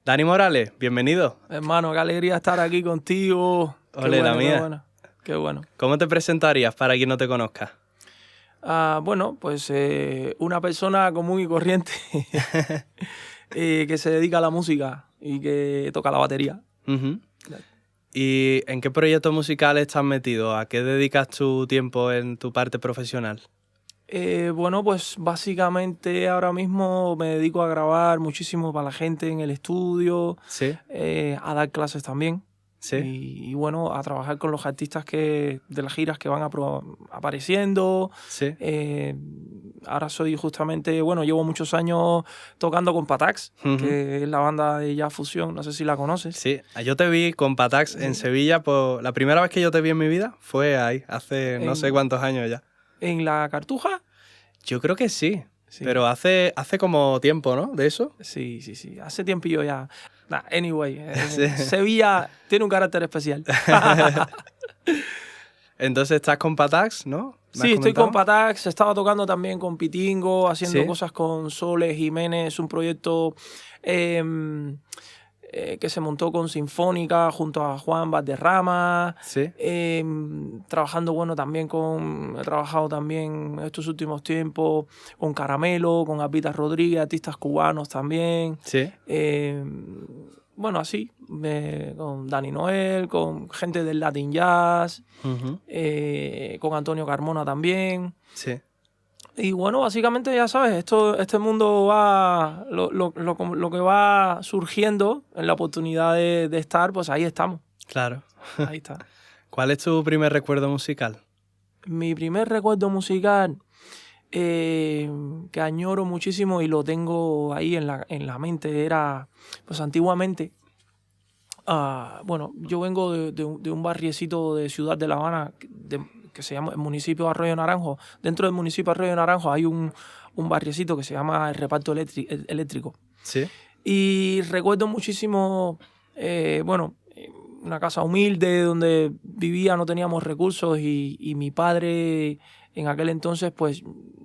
Dani Morales, bienvenido. Hermano, qué alegría estar aquí contigo. Ole, la mía. Qué bueno, qué bueno. ¿Cómo te presentarías para quien no te conozca? Bueno, pues una persona común y corriente que se dedica a la música y que toca la batería. Uh-huh. ¿Y en qué proyectos musicales estás metido? ¿A qué dedicas tu tiempo en tu parte profesional? Bueno, pues básicamente ahora mismo me dedico a grabar muchísimo para la gente en el estudio, Sí, a dar clases también. sí. Y bueno, a trabajar con los artistas de las giras que van apareciendo. Sí. Ahora soy justamente, bueno, llevo muchos años tocando con Patax, Uh-huh. que es la banda de jazz fusión, no sé si la conoces. Sí, yo te vi con Patax en Sevilla, la primera vez que yo te vi en mi vida fue ahí, hace no sé cuántos años ya. ¿En la Cartuja? Yo creo que sí, Sí. pero hace como tiempo, ¿no? ¿De eso? Sí, hace tiempillo ya. Anyway, Sí. Sevilla tiene un carácter especial. Entonces estás con Patax, ¿no? Sí, estoy con Patax, estaba tocando también con Pitingo, haciendo ¿Sí? cosas con Sole Jiménez, un proyecto que se montó con Sinfónica junto a Juan Valderrama. Sí. Trabajando, bueno, he trabajado también estos últimos tiempos con Caramelo, con Albita Rodríguez, artistas cubanos también. Sí. Bueno, así, con Dani Noel, con gente del Latin Jazz, Uh-huh. con Antonio Carmona también. Sí. Y bueno, básicamente ya sabes, este mundo va, lo que va surgiendo en la oportunidad de estar, pues ahí estamos. Claro. Ahí está. ¿Cuál es tu primer recuerdo musical? Mi primer recuerdo musical que añoro muchísimo y lo tengo ahí en la mente era, pues antiguamente, bueno, yo vengo de un barriecito de Ciudad de La Habana que se llama el municipio de Arroyo Naranjo. Dentro del municipio de Arroyo Naranjo hay un barriecito que se llama el Reparto Eléctrico. Sí. Y recuerdo muchísimo, bueno, una casa humilde donde vivía, no teníamos recursos y mi padre en aquel entonces, pues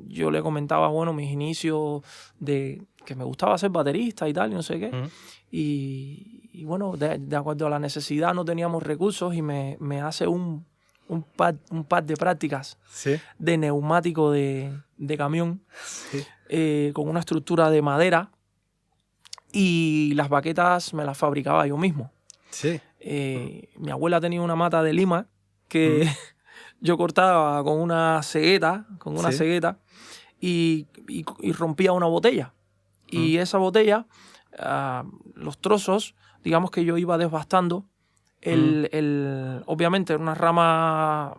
yo le comentaba, bueno, mis inicios de que me gustaba ser baterista y tal, y no sé qué. Uh-huh. Y bueno, de acuerdo a la necesidad no teníamos recursos y me hace un pad de prácticas Sí. de neumático de camión Sí. con una estructura de madera y las baquetas me las fabricaba yo mismo. Sí. Mi abuela tenía una mata de lima que yo cortaba con una cegueta, y rompía una botella. Y esa botella, los trozos, digamos que yo iba desbastando, obviamente era una rama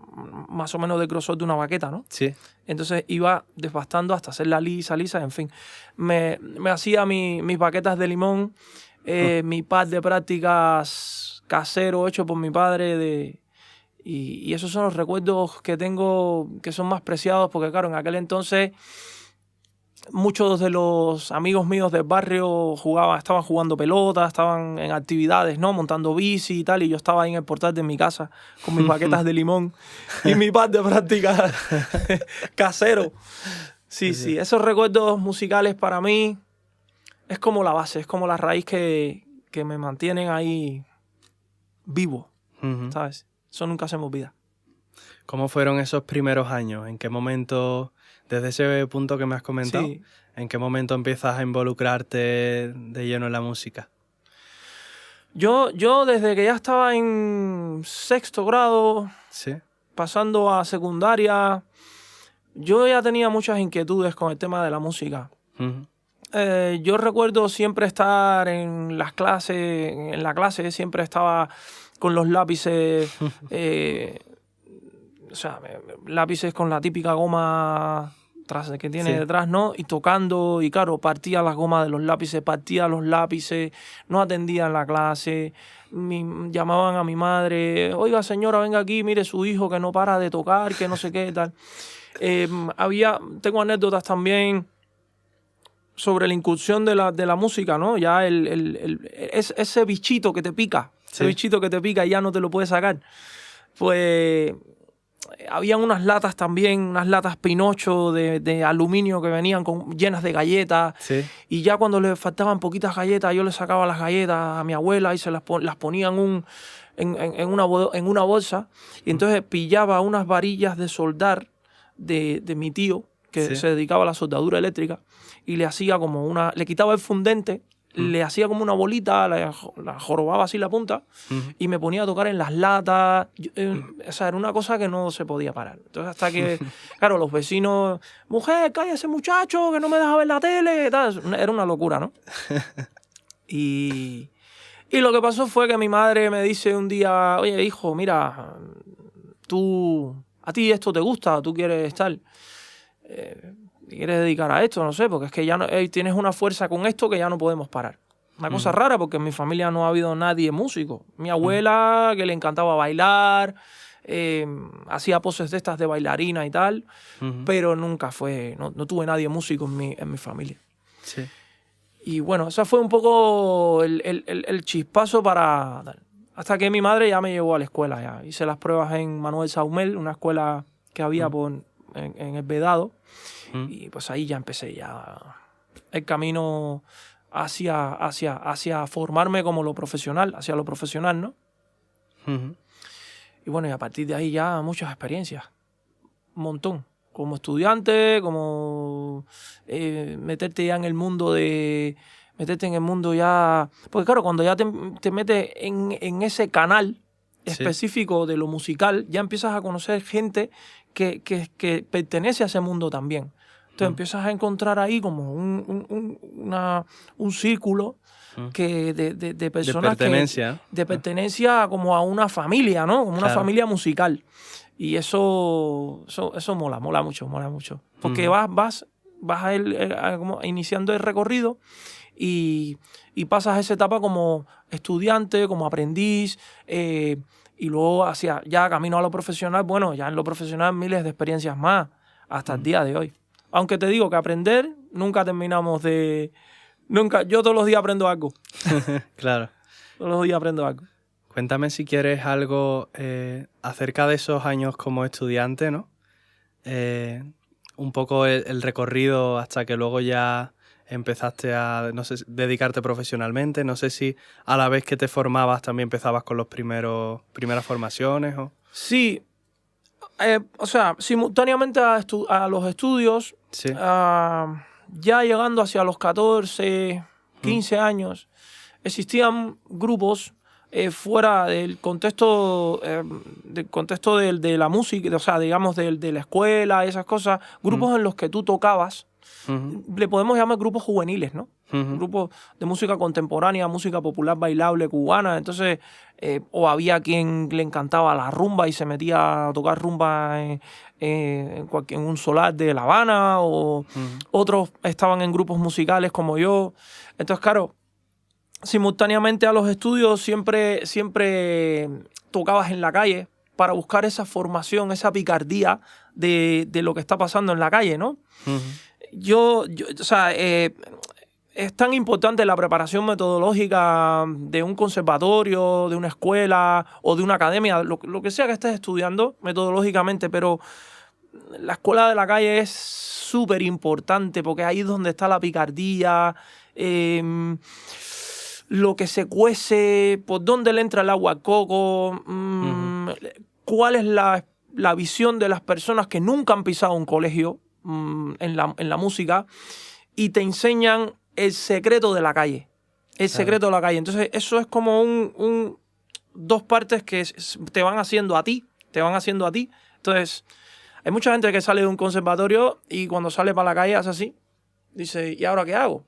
más o menos de grosor de una baqueta, ¿no? Sí. Entonces iba desbastando hasta hacerla lisa, en fin. Me hacía mis baquetas de limón, mi pad de prácticas casero hecho por mi padre. Y esos son los recuerdos que tengo que son más preciados porque, claro, en aquel entonces muchos de los amigos míos del barrio estaban jugando pelota, estaban en actividades, ¿no? Montando bici y tal, y yo estaba ahí en el portal de mi casa con mis baquetas de limón y mi pad de práctica casero. Sí, esos recuerdos musicales para mí es como la base, es como la raíz que me mantienen ahí vivo, Uh-huh. ¿sabes? Eso nunca se me olvida. ¿Cómo fueron esos primeros años? ¿En qué momento, desde ese punto que me has comentado, Sí. en qué momento empiezas a involucrarte de lleno en la música? Yo desde que ya estaba en sexto grado, Sí. pasando a secundaria, yo ya tenía muchas inquietudes con el tema de la música. Uh-huh. Yo recuerdo siempre estar en la clase siempre estaba con los lápices, lápices con la típica goma que tiene detrás, ¿no? Y tocando, y claro, partía las gomas de los lápices, no atendía en la clase, llamaban a mi madre, oiga señora, venga aquí, mire su hijo que no para de tocar, que no sé qué, tal. Tengo anécdotas también sobre la incursión de la música, ¿no? Ya ese bichito que te pica, ese bichito que te pica y ya no te lo puedes sacar. Pues habían unas latas también, unas latas Pinocho de aluminio que venían llenas de galletas. Sí. Y ya cuando le faltaban poquitas galletas, yo le sacaba las galletas a mi abuela y se las ponía en una bolsa. Y entonces pillaba unas varillas de soldar de mi tío, que se dedicaba a la soldadura eléctrica, y le hacía como le quitaba el fundente, le hacía como una bolita, la jorobaba así la punta, y me ponía a tocar en las latas. O sea, era una cosa que no se podía parar. Entonces, hasta que, claro, los vecinos, mujer, cállese muchacho, que no me deja ver la tele, tal. Era una locura, ¿no? Y lo que pasó fue que mi madre me dice un día, oye, hijo, mira, a ti esto te gusta, tú quieres estar... ¿te quieres dedicar a esto? No sé, porque es que ya tienes una fuerza con esto que ya no podemos parar. Una cosa rara, porque en mi familia no ha habido nadie músico. Mi abuela, que le encantaba bailar, hacía poses de estas de bailarina y tal, pero nunca no tuve nadie músico en mi familia. Sí. Y bueno, ese fue un poco el chispazo para... Hasta que mi madre ya me llevó a la escuela. Ya. Hice las pruebas en Manuel Saumel, una escuela que había en el Vedado. Y pues ahí ya empecé el camino hacia formarme como hacia lo profesional, ¿no? Y bueno, y a partir de ahí ya muchas experiencias, un montón. Como estudiante, como meterte en el mundo ya... Porque claro, cuando ya te metes en ese canal específico de lo musical, ya empiezas a conocer gente que pertenece a ese mundo también. Entonces empiezas a encontrar ahí como un círculo de personas de pertenencia como a una familia, ¿no? Como una familia musical. Y eso mola mucho. Porque vas como iniciando el recorrido y pasas esa etapa como estudiante, como aprendiz, y luego ya camino a lo profesional. Bueno, ya en lo profesional miles de experiencias más hasta el día de hoy. Aunque te digo que aprender nunca terminamos de... Yo todos los días aprendo algo. Claro. Todos los días aprendo algo. Cuéntame si quieres algo acerca de esos años como estudiante, ¿no? Un poco el recorrido hasta que luego ya empezaste a, no sé, dedicarte profesionalmente. No sé si a la vez que te formabas también empezabas con primeras formaciones o... Sí. O sea, simultáneamente a los estudios, ya llegando hacia los 14, 15 años, existían grupos fuera del contexto de la música, o sea, digamos, de la escuela, esas cosas, grupos en los que tú tocabas, le podemos llamar grupos juveniles, ¿no? Grupos de música contemporánea, música popular bailable cubana. Entonces, o había quien le encantaba la rumba y se metía a tocar rumba en un solar de La Habana, o otros estaban en grupos musicales como yo. Entonces, claro, simultáneamente a los estudios siempre tocabas en la calle para buscar esa formación, esa picardía de lo que está pasando en la calle, ¿no? O sea, es tan importante la preparación metodológica de un conservatorio, de una escuela o de una academia, lo que sea que estés estudiando metodológicamente, pero la escuela de la calle es súper importante porque ahí es donde está la picardía, lo que se cuece, por dónde le entra el agua al coco, cuál es la visión de las personas que nunca han pisado un colegio en la música, y te enseñan el secreto de la calle. El secreto de la calle. Entonces, eso es como dos partes que te van haciendo a ti. Entonces, hay mucha gente que sale de un conservatorio y cuando sale para la calle hace así. Dice, ¿y ahora qué hago?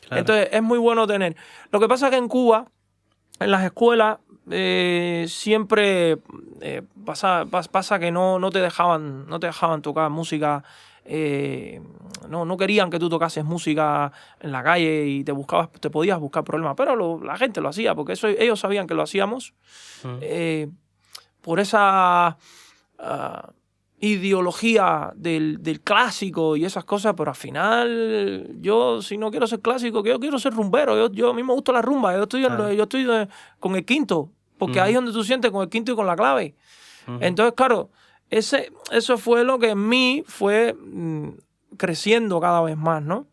Claro. Entonces, es muy bueno tener. Lo que pasa es que en Cuba, en las escuelas, siempre pasa que no te dejaban tocar música. No querían que tú tocases música en la calle y te podías buscar problemas, pero la gente lo hacía porque ellos sabían que lo hacíamos por esa ideología del clásico y esas cosas, pero al final yo, si no quiero ser clásico, yo quiero ser rumbero. Yo a mí me gusta la rumba, yo estoy con el quinto, porque ahí es donde tú sientes con el quinto y con la clave. Entonces, claro, eso fue lo que en mí fue creciendo cada vez más, ¿no?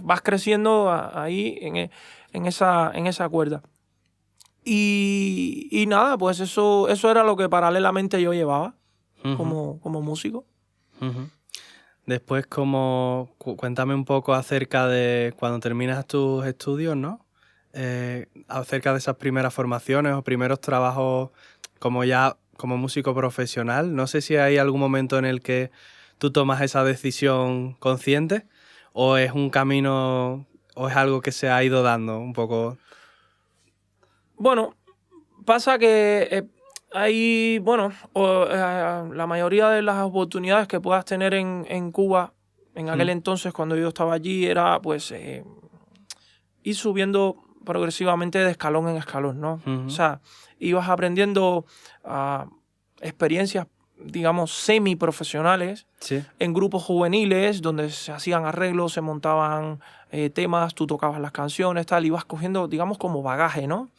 Vas creciendo ahí en esa cuerda. Y nada, pues eso era lo que paralelamente yo llevaba como músico. Después, cuéntame un poco acerca de cuando terminas tus estudios, ¿no? Acerca de esas primeras formaciones o primeros trabajos como músico profesional. No sé si hay algún momento en el que tú tomas esa decisión consciente o es un camino o es algo que se ha ido dando un poco. Bueno, pasa que la mayoría de las oportunidades que puedas tener en Cuba, en aquel entonces cuando yo estaba allí, era pues ir subiendo progresivamente de escalón en escalón, ¿no? O sea, ibas aprendiendo experiencias, digamos, semiprofesionales en grupos juveniles donde se hacían arreglos, se montaban temas, tú tocabas las canciones, tal, ibas cogiendo, digamos, como bagaje, ¿no?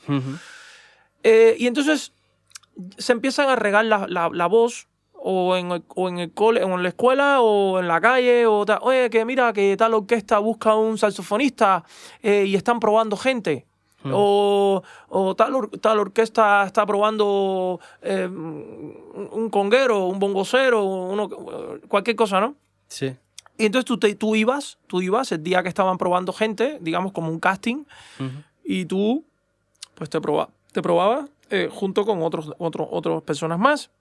Y entonces se empiezan a regar la voz o en el cole, o en la escuela o en la calle, o tal. Oye, que mira, que tal orquesta busca un saxofonista y están probando gente. O tal orquesta está probando un conguero, un bongocero, cualquier cosa, ¿no? Sí. Y entonces tú ibas el día que estaban probando gente, digamos como un casting, y tú pues te probabas junto con otras personas más.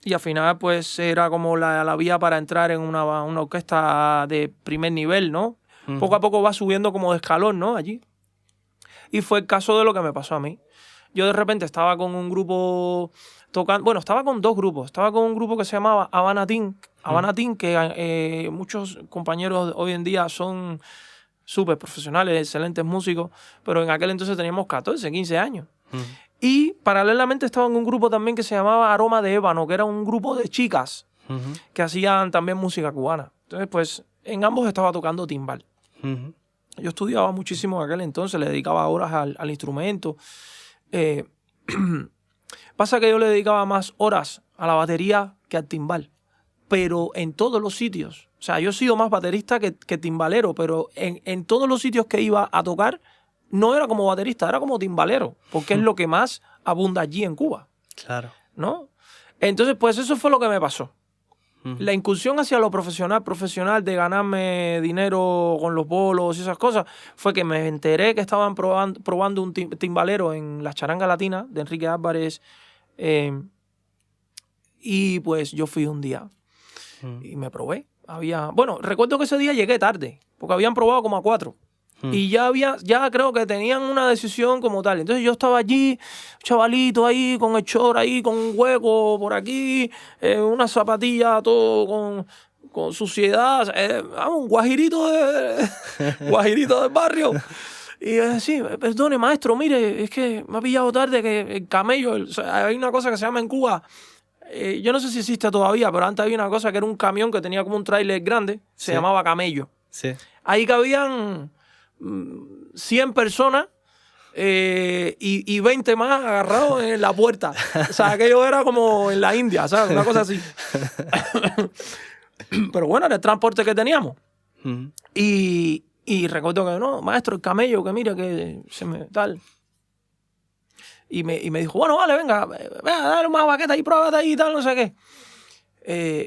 Y al final pues era como la vía para entrar en una orquesta de primer nivel, ¿no? Poco a poco vas subiendo como de escalón, ¿no? Allí. Y fue el caso de lo que me pasó a mí. Yo de repente estaba con un grupo tocando... Bueno, estaba con dos grupos. Estaba con un grupo que se llamaba Habana Team. Habana Team, que muchos compañeros hoy en día son súper profesionales, excelentes músicos, pero en aquel entonces teníamos 14, 15 años. Y paralelamente estaba en un grupo también que se llamaba Aroma de Ébano, que era un grupo de chicas que hacían también música cubana. Entonces, pues, en ambos estaba tocando timbal. Yo estudiaba muchísimo en aquel entonces, le dedicaba horas al instrumento. Pasa que yo le dedicaba más horas a la batería que al timbal, pero en todos los sitios. O sea, yo he sido más baterista que timbalero, pero en todos los sitios que iba a tocar, no era como baterista, era como timbalero, porque es lo que más abunda allí en Cuba. Claro. ¿No? Entonces, pues eso fue lo que me pasó. La incursión hacia lo profesional de ganarme dinero con los bolos y esas cosas, fue que me enteré que estaban probando un timbalero en la charanga latina de Enrique Álvarez. Y pues yo fui un día y me probé. Bueno, recuerdo que ese día llegué tarde, porque habían probado como a 4. Y ya creo que tenían una decisión como tal. Entonces yo estaba allí, chavalito ahí, con el short ahí, con un hueco por aquí, una zapatilla, todo con suciedad. Un guajirito del barrio. Y yo decía, perdone, maestro, mire, es que me ha pillado tarde que el camello, o sea, hay una cosa que se llama en Cuba, yo no sé si existe todavía, pero antes había una cosa que era un camión que tenía como un tráiler grande, se llamaba camello. Sí. Ahí cabían 100 personas y 20 más agarrados en la puerta. O sea, aquello era como en la India, ¿sabes? Una cosa así. Pero bueno, era el transporte que teníamos. Y recuerdo que, no, maestro, el camello, que mira, que se me tal. Y me dijo, bueno, vale, venga, dale más baqueta y pruébate ahí y tal, no sé qué.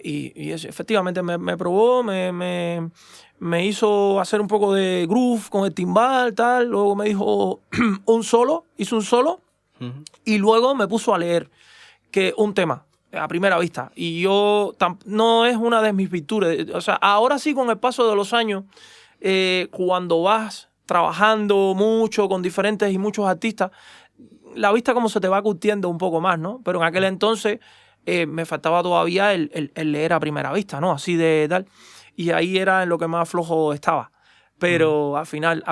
Y eso, efectivamente me probó, me hizo hacer un poco de groove con el timbal, tal. Luego me dijo hizo un solo. Y luego me puso a leer un tema a primera vista. Y yo, no es una de mis virtudes. O sea, ahora sí, con el paso de los años, cuando vas trabajando mucho con diferentes y muchos artistas, la vista como se te va curtiendo un poco más, ¿no? Pero en aquel entonces me faltaba todavía el leer a primera vista, ¿no? Así de tal. Y ahí era en lo que más flojo estaba. Pero al final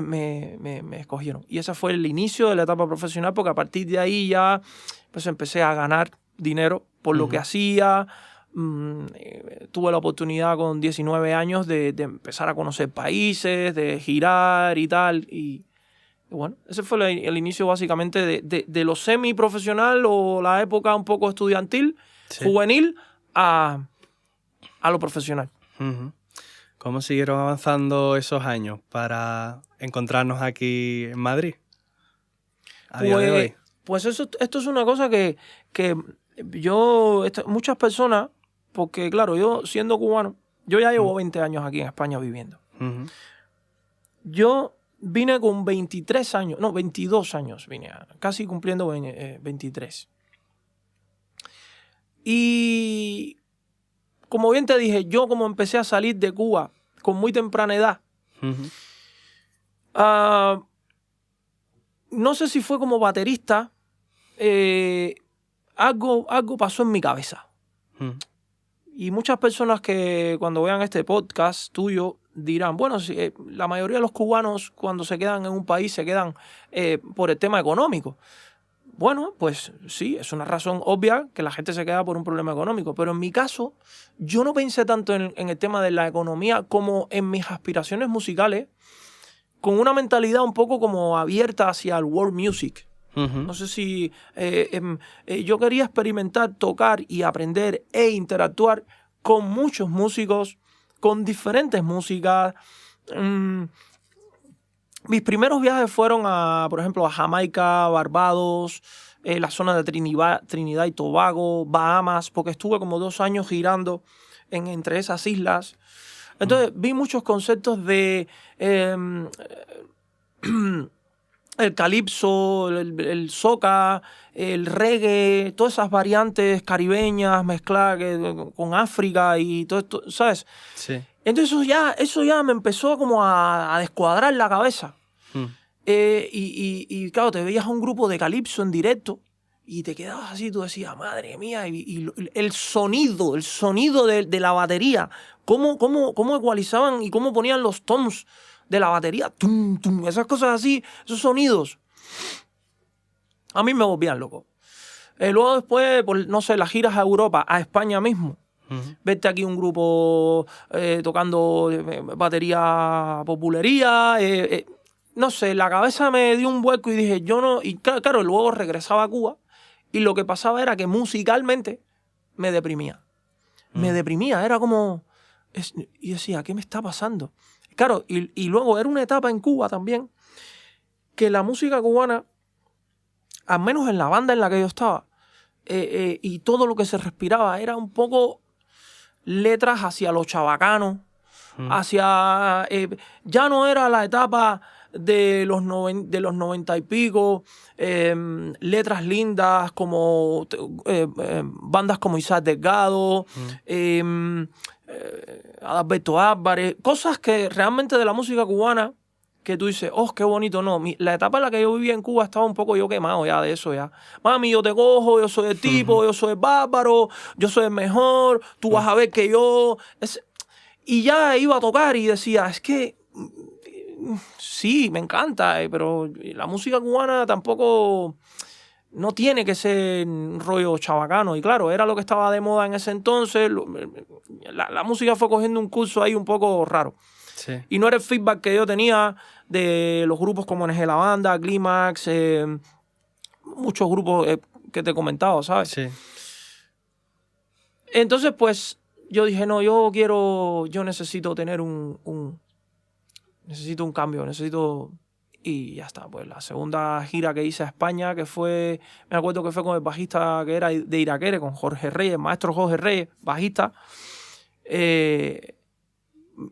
me escogieron. Y ese fue el inicio de la etapa profesional, porque a partir de ahí ya pues empecé a ganar dinero por lo que hacía. Tuve la oportunidad con 19 años de empezar a conocer países, de girar y tal. Y Y bueno, ese fue el inicio básicamente de lo semi-profesional o la época un poco estudiantil, juvenil, a lo profesional. Uh-huh. ¿Cómo siguieron avanzando esos años para encontrarnos aquí en Madrid? A día de hoy. Pues esto es una cosa que muchas personas, porque claro, yo siendo cubano, yo ya llevo 20 años aquí en España viviendo. Uh-huh. Yo vine con 22 años vine, casi cumpliendo 23. Y como bien te dije, yo como empecé a salir de Cuba con muy temprana edad, no sé si fue como baterista, algo pasó en mi cabeza. Y muchas personas que cuando vean este podcast tuyo dirán, bueno, la mayoría de los cubanos cuando se quedan en un país se quedan por el tema económico. Bueno, pues sí, es una razón obvia que la gente se queda por un problema económico. Pero en mi caso, yo no pensé tanto en el tema de la economía como en mis aspiraciones musicales, con una mentalidad un poco como abierta hacia el world music. Uh-huh. No sé si yo quería experimentar, tocar y aprender e interactuar con muchos músicos, con diferentes músicas. Mis primeros viajes fueron por ejemplo, a Jamaica, Barbados, la zona de Trinidad y Tobago, Bahamas, porque estuve como 2 años girando entre esas islas. Entonces vi muchos conceptos de el calipso, el soca, el reggae, todas esas variantes caribeñas mezcladas con África y todo esto, ¿sabes? Sí. Entonces eso ya me empezó como a descuadrar la cabeza. Y claro, te veías a un grupo de calipso en directo y te quedabas así, tú decías, madre mía, y el sonido de la batería, cómo ecualizaban y cómo ponían los toms de la batería, tum, tum, esas cosas así, esos sonidos, a mí me volvían loco. Luego después, no sé, las giras a Europa, a España mismo, verte aquí un grupo tocando batería populería, no sé, la cabeza me dio un vuelco y dije, yo no, y claro, luego regresaba a Cuba y lo que pasaba era que musicalmente me deprimía. Me deprimía, era como, y decía, ¿qué me está pasando? Claro, y luego era una etapa en Cuba también que la música cubana, al menos en la banda en la que yo estaba, y todo lo que se respiraba era un poco letras hacia los chavacanos, hacia... ya no era la etapa de los 90 y pico, letras lindas como bandas como Isaac Delgado, Adalberto Álvarez, cosas que realmente de la música cubana que tú dices, oh, qué bonito. No, la etapa en la que yo vivía en Cuba estaba un poco yo quemado ya de eso ya. Mami, yo te cojo, yo soy el tipo, yo soy el bárbaro, yo soy el mejor, tú vas a ver que yo... Y ya iba a tocar y decía, es que sí, me encanta, pero la música cubana tampoco... No tiene que ser un rollo chabacano. Y claro, era lo que estaba de moda en ese entonces. La música fue cogiendo un curso ahí un poco raro. Sí. Y no era el feedback que yo tenía de los grupos como NG La Banda, Clímax, muchos grupos que te he comentado, ¿sabes? Sí. Entonces, pues, yo dije, no, yo necesito tener necesito un cambio, y ya está, pues la segunda gira que hice a España, que fue, me acuerdo que fue con el bajista que era de Iraquere, con Jorge Reyes, maestro Jorge Reyes, bajista,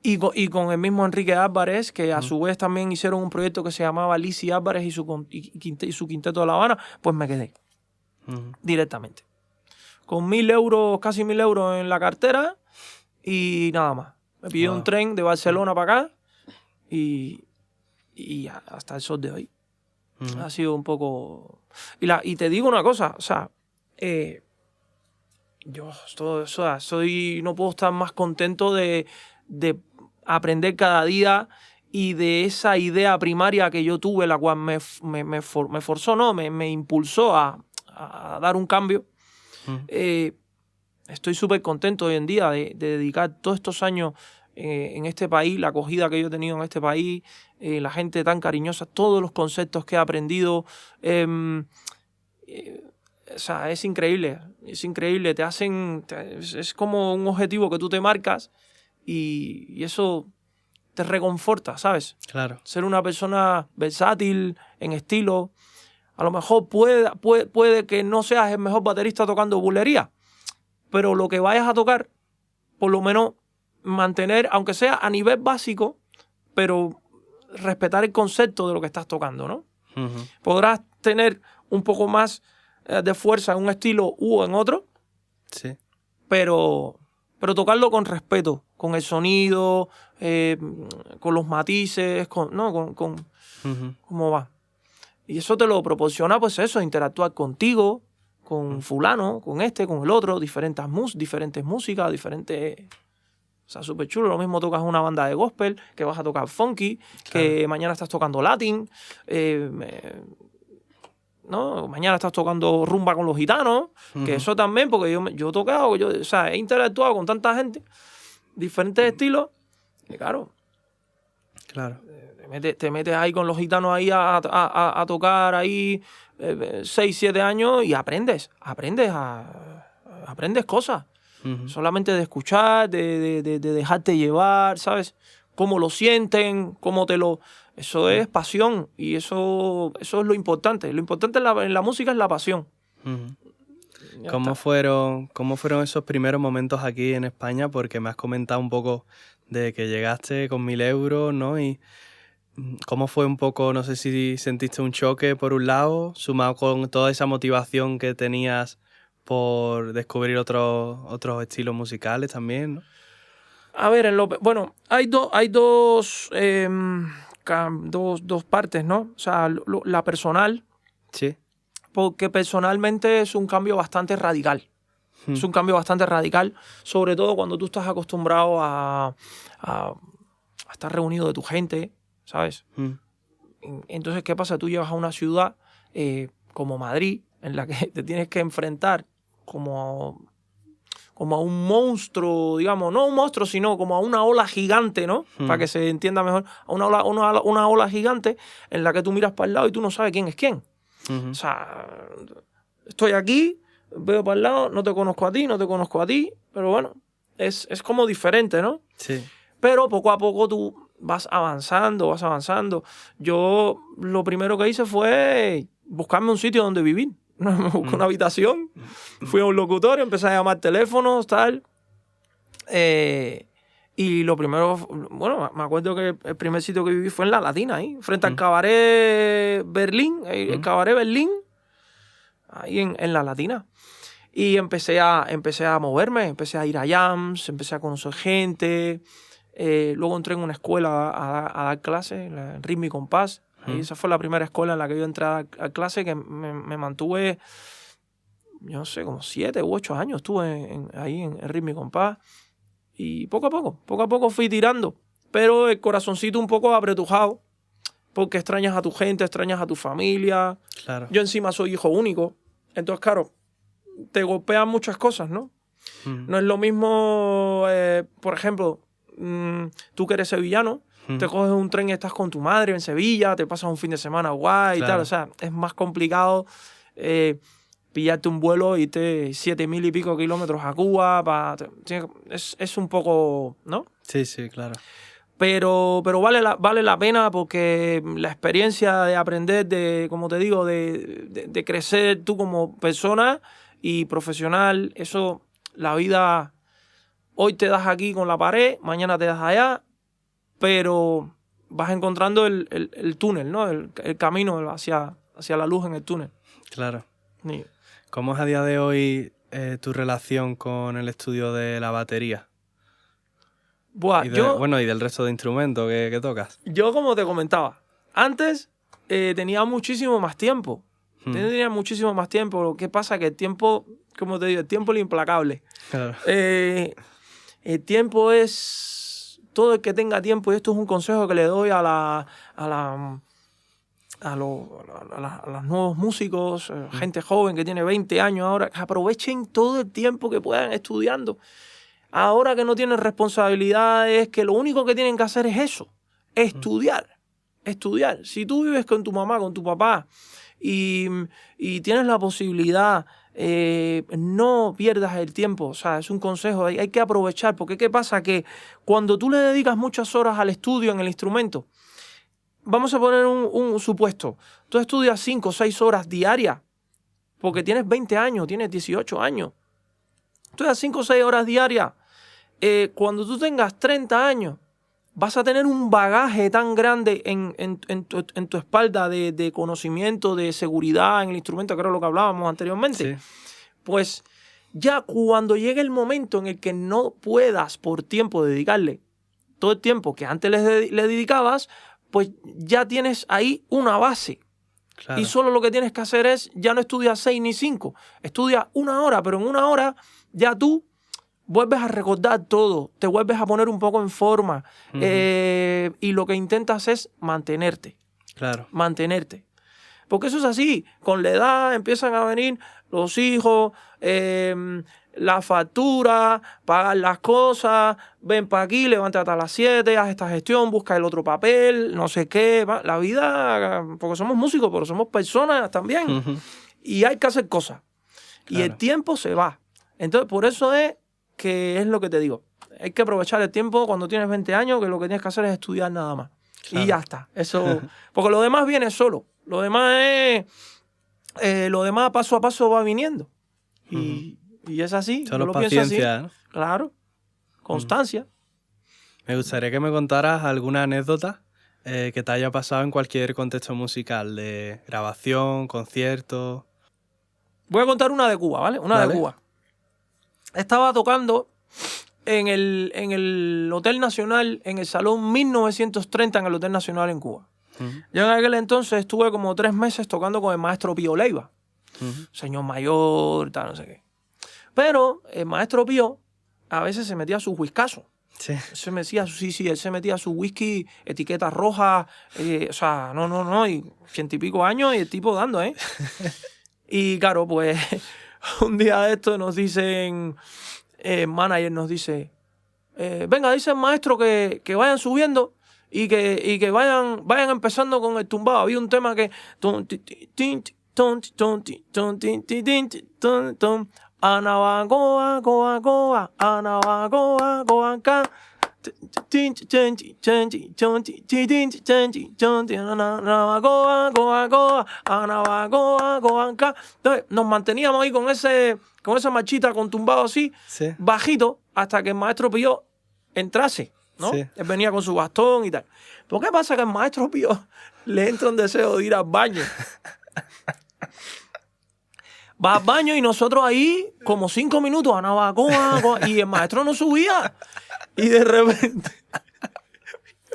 y con el mismo Enrique Álvarez, que a su vez también hicieron un proyecto que se llamaba Lizzy Álvarez y su quinteto de La Habana, pues me quedé directamente. Con 1.000 euros, casi 1.000 euros en la cartera y nada más. Me pillé un tren de Barcelona para acá y hasta el sol de hoy. Ha sido un poco... Y te digo una cosa, o sea, yo no puedo estar más contento de aprender cada día y de esa idea primaria que yo tuve, la cual me impulsó a dar un cambio. Estoy súper contento hoy en día de dedicar todos estos años en este país, la acogida que yo he tenido en este país, la gente tan cariñosa, todos los conceptos que he aprendido. O sea, es increíble, es como un objetivo que tú te marcas y eso te reconforta, ¿sabes? Claro. Ser una persona versátil, en estilo. A lo mejor puede que no seas el mejor baterista tocando bulería, pero lo que vayas a tocar, por lo menos mantener, aunque sea a nivel básico, pero respetar el concepto de lo que estás tocando, ¿no? Uh-huh. Podrás tener un poco más de fuerza en un estilo u en otro, sí, pero tocarlo con respeto, con el sonido, con los matices, uh-huh. ¿Cómo va? Y eso te lo proporciona, pues eso, interactuar contigo, con fulano, con con el otro, diferentes músicas, diferentes... O sea, súper chulo. Lo mismo tocas una banda de gospel, que vas a tocar funky, claro, que mañana estás tocando latín, ¿no? Mañana estás tocando rumba con los gitanos, uh-huh, que eso también, porque yo he tocado, o sea, he interactuado con tanta gente, diferentes estilos, y claro. Te metes ahí con los gitanos ahí a tocar ahí 6, 7 años y aprendes cosas. Uh-huh. Solamente de escuchar, de dejarte llevar, ¿sabes? Cómo lo sienten, Eso es pasión y eso es lo importante. Lo importante en la música es la pasión. Uh-huh. ¿Cómo fueron esos primeros momentos aquí en España? Porque me has comentado un poco de que llegaste con 1.000 euros, ¿no? Y ¿cómo fue un poco, no sé si sentiste un choque por un lado, sumado con toda esa motivación que tenías por descubrir otros estilos musicales también, ¿no? A ver, hay dos partes, ¿no? O sea, la personal. Sí. Porque personalmente es un cambio bastante radical. Es un cambio bastante radical, sobre todo cuando tú estás acostumbrado a estar reunido de tu gente, ¿sabes? Entonces, ¿qué pasa? Tú llegas a una ciudad como Madrid, en la que te tienes que enfrentar como a un monstruo, digamos, no un monstruo, sino como a una ola gigante, ¿no? Para que se entienda mejor, a una ola gigante en la que tú miras para el lado y tú no sabes quién es quién. Uh-huh. O sea, estoy aquí, veo para el lado, no te conozco a ti, pero bueno, es como diferente, ¿no? Sí. Pero poco a poco tú vas avanzando. Yo lo primero que hice fue buscarme un sitio donde vivir. Me busqué una habitación, fui a un locutorio, empecé a llamar teléfonos, tal. Y lo primero, bueno, me acuerdo que el primer sitio que viví fue en La Latina, ahí, frente al Cabaret Berlín, el Cabaret Berlín, ahí en La Latina. Y empecé a moverme, empecé a ir a jams, empecé a conocer gente. Luego entré en una escuela a dar clases, en ritmo y compás. Y esa fue la primera escuela en la que yo entré a clase, que me mantuve, yo no sé, como 7 u 8 años estuve ahí en ritmo y compás. Y poco a poco fui tirando. Pero el corazoncito un poco apretujado, porque extrañas a tu gente, extrañas a tu familia. Claro. Yo encima soy hijo único. Entonces, claro, te golpean muchas cosas, ¿no? No es lo mismo, por ejemplo, tú que eres sevillano, te coges un tren y estás con tu madre en Sevilla, te pasas un fin de semana guay, claro, y tal. O sea, es más complicado pillarte un vuelo y irte 7.000 y pico kilómetros a Cuba. Es un poco, ¿no? Sí, claro. Pero vale la pena, porque la experiencia de aprender, como te digo, de crecer tú como persona y profesional, eso, la vida, hoy te das aquí con la pared, mañana te das allá, pero vas encontrando el túnel, ¿no? El camino hacia la luz en el túnel. Claro. Sí. ¿Cómo es a día de hoy tu relación con el estudio de la batería? Buah, y del resto de instrumentos que tocas. Yo, como te comentaba, antes tenía muchísimo más tiempo. Tenía muchísimo más tiempo. Lo que pasa es que el tiempo, como te digo, el tiempo es lo implacable. Claro. El tiempo es... Todo el que tenga tiempo, y esto es un consejo que le doy a los nuevos músicos, gente joven que tiene 20 años ahora, que aprovechen todo el tiempo que puedan estudiando. ahora que no tienen responsabilidades, que lo único que tienen que hacer es eso, estudiar. Estudiar. Si tú vives con tu mamá, con tu papá y tienes la posibilidad, no pierdas el tiempo. O sea, es un consejo, hay que aprovechar, porque ¿qué pasa? Que cuando tú le dedicas muchas horas al estudio en el instrumento, vamos a poner un supuesto, tú estudias 5 o 6 horas diarias, porque tienes 20 años, tienes 18 años, tú estudias 5 o 6 horas diarias, cuando tú tengas 30 años, vas a tener un bagaje tan grande en tu espalda de conocimiento, de seguridad en el instrumento, que era lo que hablábamos anteriormente. Sí. Pues ya cuando llegue el momento en el que no puedas por tiempo dedicarle todo el tiempo que antes le dedicabas, pues ya tienes ahí una base. Claro. Y solo lo que tienes que hacer es, ya no estudias 6 ni 5, estudias 1 hora, pero en 1 hora ya tú vuelves a recordar todo, te vuelves a poner un poco en forma, y lo que intentas es mantenerte. Claro. Mantenerte. Porque eso es así, con la edad empiezan a venir los hijos, la factura, pagar las cosas, ven para aquí, levántate a las 7, haz esta gestión, busca el otro papel, no sé qué. La vida, porque somos músicos, pero somos personas también. Y hay que hacer cosas. Claro. Y el tiempo se va. Entonces, por eso es que es lo que te digo. Hay que aprovechar el tiempo cuando tienes 20 años, que lo que tienes que hacer es estudiar nada más. Claro. Y ya está. Eso, porque lo demás viene solo. Lo demás es... lo demás paso a paso va viniendo. Y es así. Solo yo lo paciencia, pienso así. ¿No? Claro. Constancia. Me gustaría que me contaras alguna anécdota que te haya pasado en cualquier contexto musical, de grabación, concierto. Voy a contar una de Cuba, ¿vale? Una de Cuba. Estaba tocando en el Hotel Nacional, en el Salón 1930 en el Hotel Nacional en Cuba. Yo en aquel entonces estuve como 3 meses tocando con el maestro Pío Leiva. Señor mayor, tal, no sé qué. Pero el maestro Pío a veces se metía su whiskazo. Sí. Él se metía su whisky, etiqueta roja, o sea, no, y 100 y pico años y el tipo dando, ¿eh? Y claro, pues un día de esto nos dicen, el manager nos dice, venga, dice el maestro que vayan subiendo y que vayan empezando con el tumbado. Había un tema que... Anabagoa, goa, goa, anabagoa, goa, ka. Entonces nos manteníamos ahí con esa marchita, con tumbado así, sí, bajito, hasta que el maestro Pío entrase, ¿no? Sí. Él venía con su bastón y tal. ¿Por qué pasa que al maestro Pío le entra un deseo de ir al baño? Va al baño y nosotros ahí como 5 minutos, y el maestro no subía. Y de repente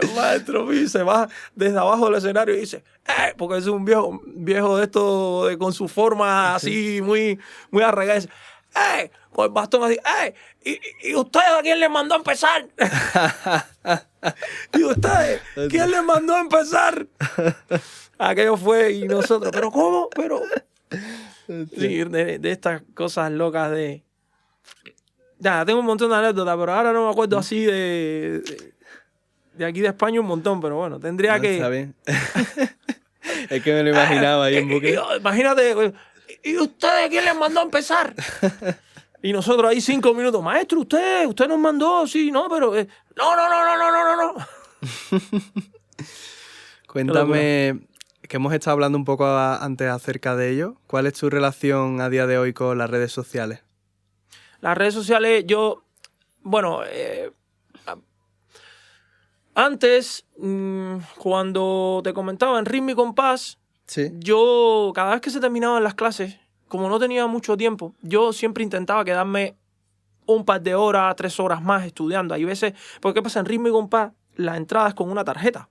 el maestro Pío se baja desde abajo del escenario y dice, porque es un viejo de esto, con su forma así muy, muy arraigada. Dice, con el bastón así, ¿y ustedes a quién les mandó a empezar? ¿Y ustedes quién les mandó a empezar? Aquello fue, y nosotros, ¿pero cómo? Pero... Sí, de estas cosas locas de... Ya, tengo un montón de anécdotas, pero ahora no me acuerdo así de aquí de España un montón, pero bueno, tendría que... Está bien. Es que me lo imaginaba ahí en bucle. Imagínate, ¿y ustedes quién les mandó a empezar? Y nosotros ahí 5 minutos, maestro, usted nos mandó, sí, no, pero... No. Cuéntame... que hemos estado hablando un poco antes acerca de ello. ¿Cuál es tu relación a día de hoy con las redes sociales? Las redes sociales, antes, cuando te comentaba en Ritmo y Compás, sí, yo cada vez que se terminaban las clases, como no tenía mucho tiempo, yo siempre intentaba quedarme un par de horas, 3 horas más estudiando. Hay veces, porque ¿qué pasa? En Ritmo y Compás, la entrada es con una tarjeta,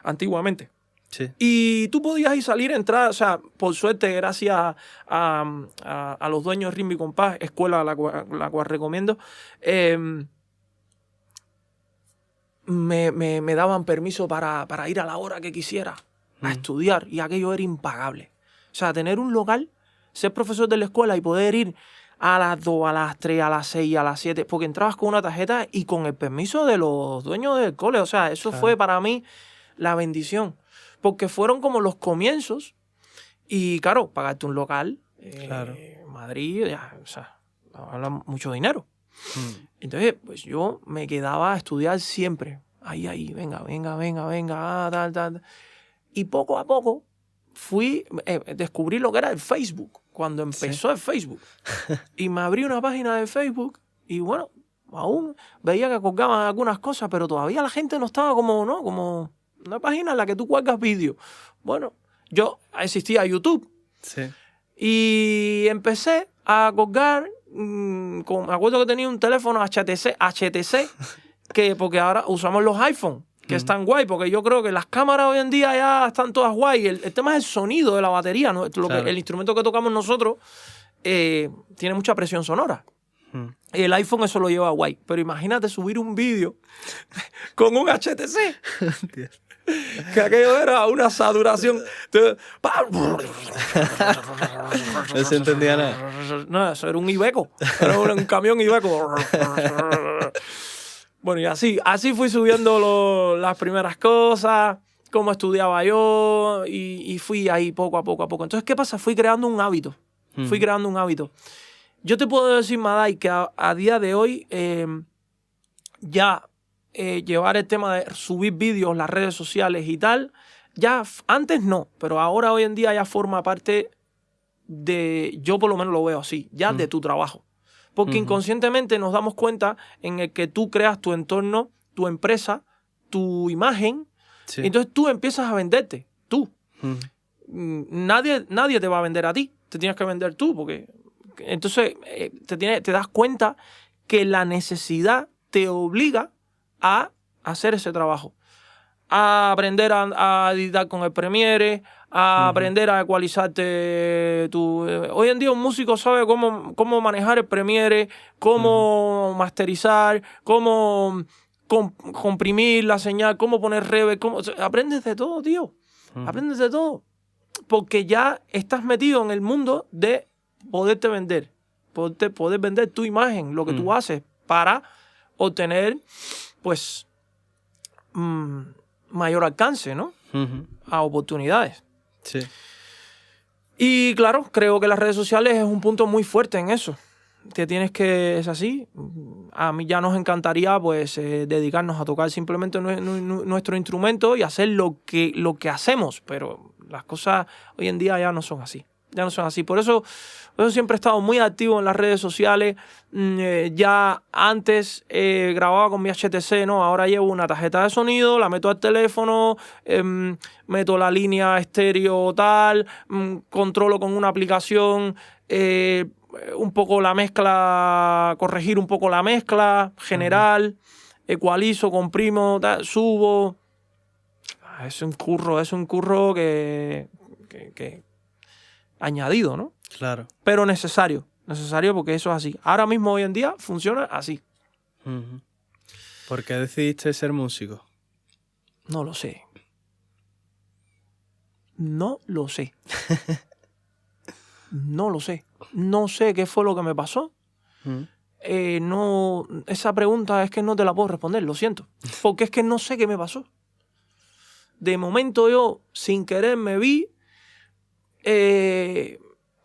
antiguamente. Sí. Y tú podías ir, salir, entrar, o sea, por suerte, gracias a los dueños de Ritmo y Compás, escuela a la cual recomiendo, me daban permiso para ir a la hora que quisiera a estudiar, y aquello era impagable. O sea, tener un local, ser profesor de la escuela y poder ir a las 2, a las 3, a las 6, a las 7, porque entrabas con una tarjeta y con el permiso de los dueños del cole. O sea, eso fue para mí la bendición, porque fueron como los comienzos y, claro, pagarte un local, Madrid, ya, o sea, habla mucho dinero. Entonces, pues yo me quedaba a estudiar siempre. Ahí, venga, tal. Y poco a poco descubrí lo que era el Facebook, cuando empezó el Facebook. Y me abrí una página de Facebook y bueno, aún veía que colgaban algunas cosas, pero todavía la gente no estaba como una página en la que tú cuelgas vídeos. Bueno, existía YouTube. Sí. Y empecé a colgar, me acuerdo que tenía un teléfono HTC, porque ahora usamos los iPhone, que están guay, porque yo creo que las cámaras hoy en día ya están todas guay. El tema es el sonido de la batería, ¿no? El instrumento que tocamos nosotros tiene mucha presión sonora. El iPhone eso lo lleva guay. Pero imagínate subir un vídeo con un HTC. Que aquello era una saturación. No se entendía nada. No, eso era un Iveco. Era un camión Iveco. Bueno, y así fui subiendo las primeras cosas, cómo estudiaba yo, y fui ahí poco a poco. Entonces, ¿qué pasa? Fui creando un hábito. Yo te puedo decir, Madai, que a día de hoy llevar el tema de subir vídeos, las redes sociales y tal, ya antes no, pero ahora hoy en día ya forma parte yo por lo menos lo veo así, ya de tu trabajo. Porque inconscientemente nos damos cuenta en el que tú creas tu entorno, tu empresa, tu imagen, y entonces tú empiezas a venderte, tú. Nadie te va a vender a ti, te tienes que vender tú, porque entonces te das cuenta que la necesidad te obliga a hacer ese trabajo, a aprender a editar con el Premiere, a aprender a ecualizarte hoy en día un músico sabe cómo manejar el Premiere, cómo masterizar, cómo comprimir la señal, cómo poner reverb, aprendes de todo, tío. Aprendes de todo. Porque ya estás metido en el mundo de poderte vender, poder vender tu imagen, lo que tú haces, para obtener, pues, mayor alcance, ¿no? A oportunidades. Sí. Y claro, creo que las redes sociales es un punto muy fuerte en eso. Es así. A mí ya nos encantaría, pues, dedicarnos a tocar simplemente nuestro instrumento y hacer lo que hacemos, pero las cosas hoy en día ya no son así. Por eso siempre he estado muy activo en las redes sociales. Ya antes grababa con mi HTC, ¿no? Ahora llevo una tarjeta de sonido, la meto al teléfono, meto la línea estéreo tal, controlo con una aplicación un poco la mezcla, corregir un poco la mezcla general, ecualizo, comprimo, tal, subo. Es un curro que añadido, ¿no? Claro. Pero necesario porque eso es así. Ahora mismo, hoy en día, funciona así. ¿Por qué decidiste ser músico? No lo sé. No sé qué fue lo que me pasó. Esa pregunta es que no te la puedo responder, lo siento. Porque es que no sé qué me pasó. De momento yo, sin querer, me vi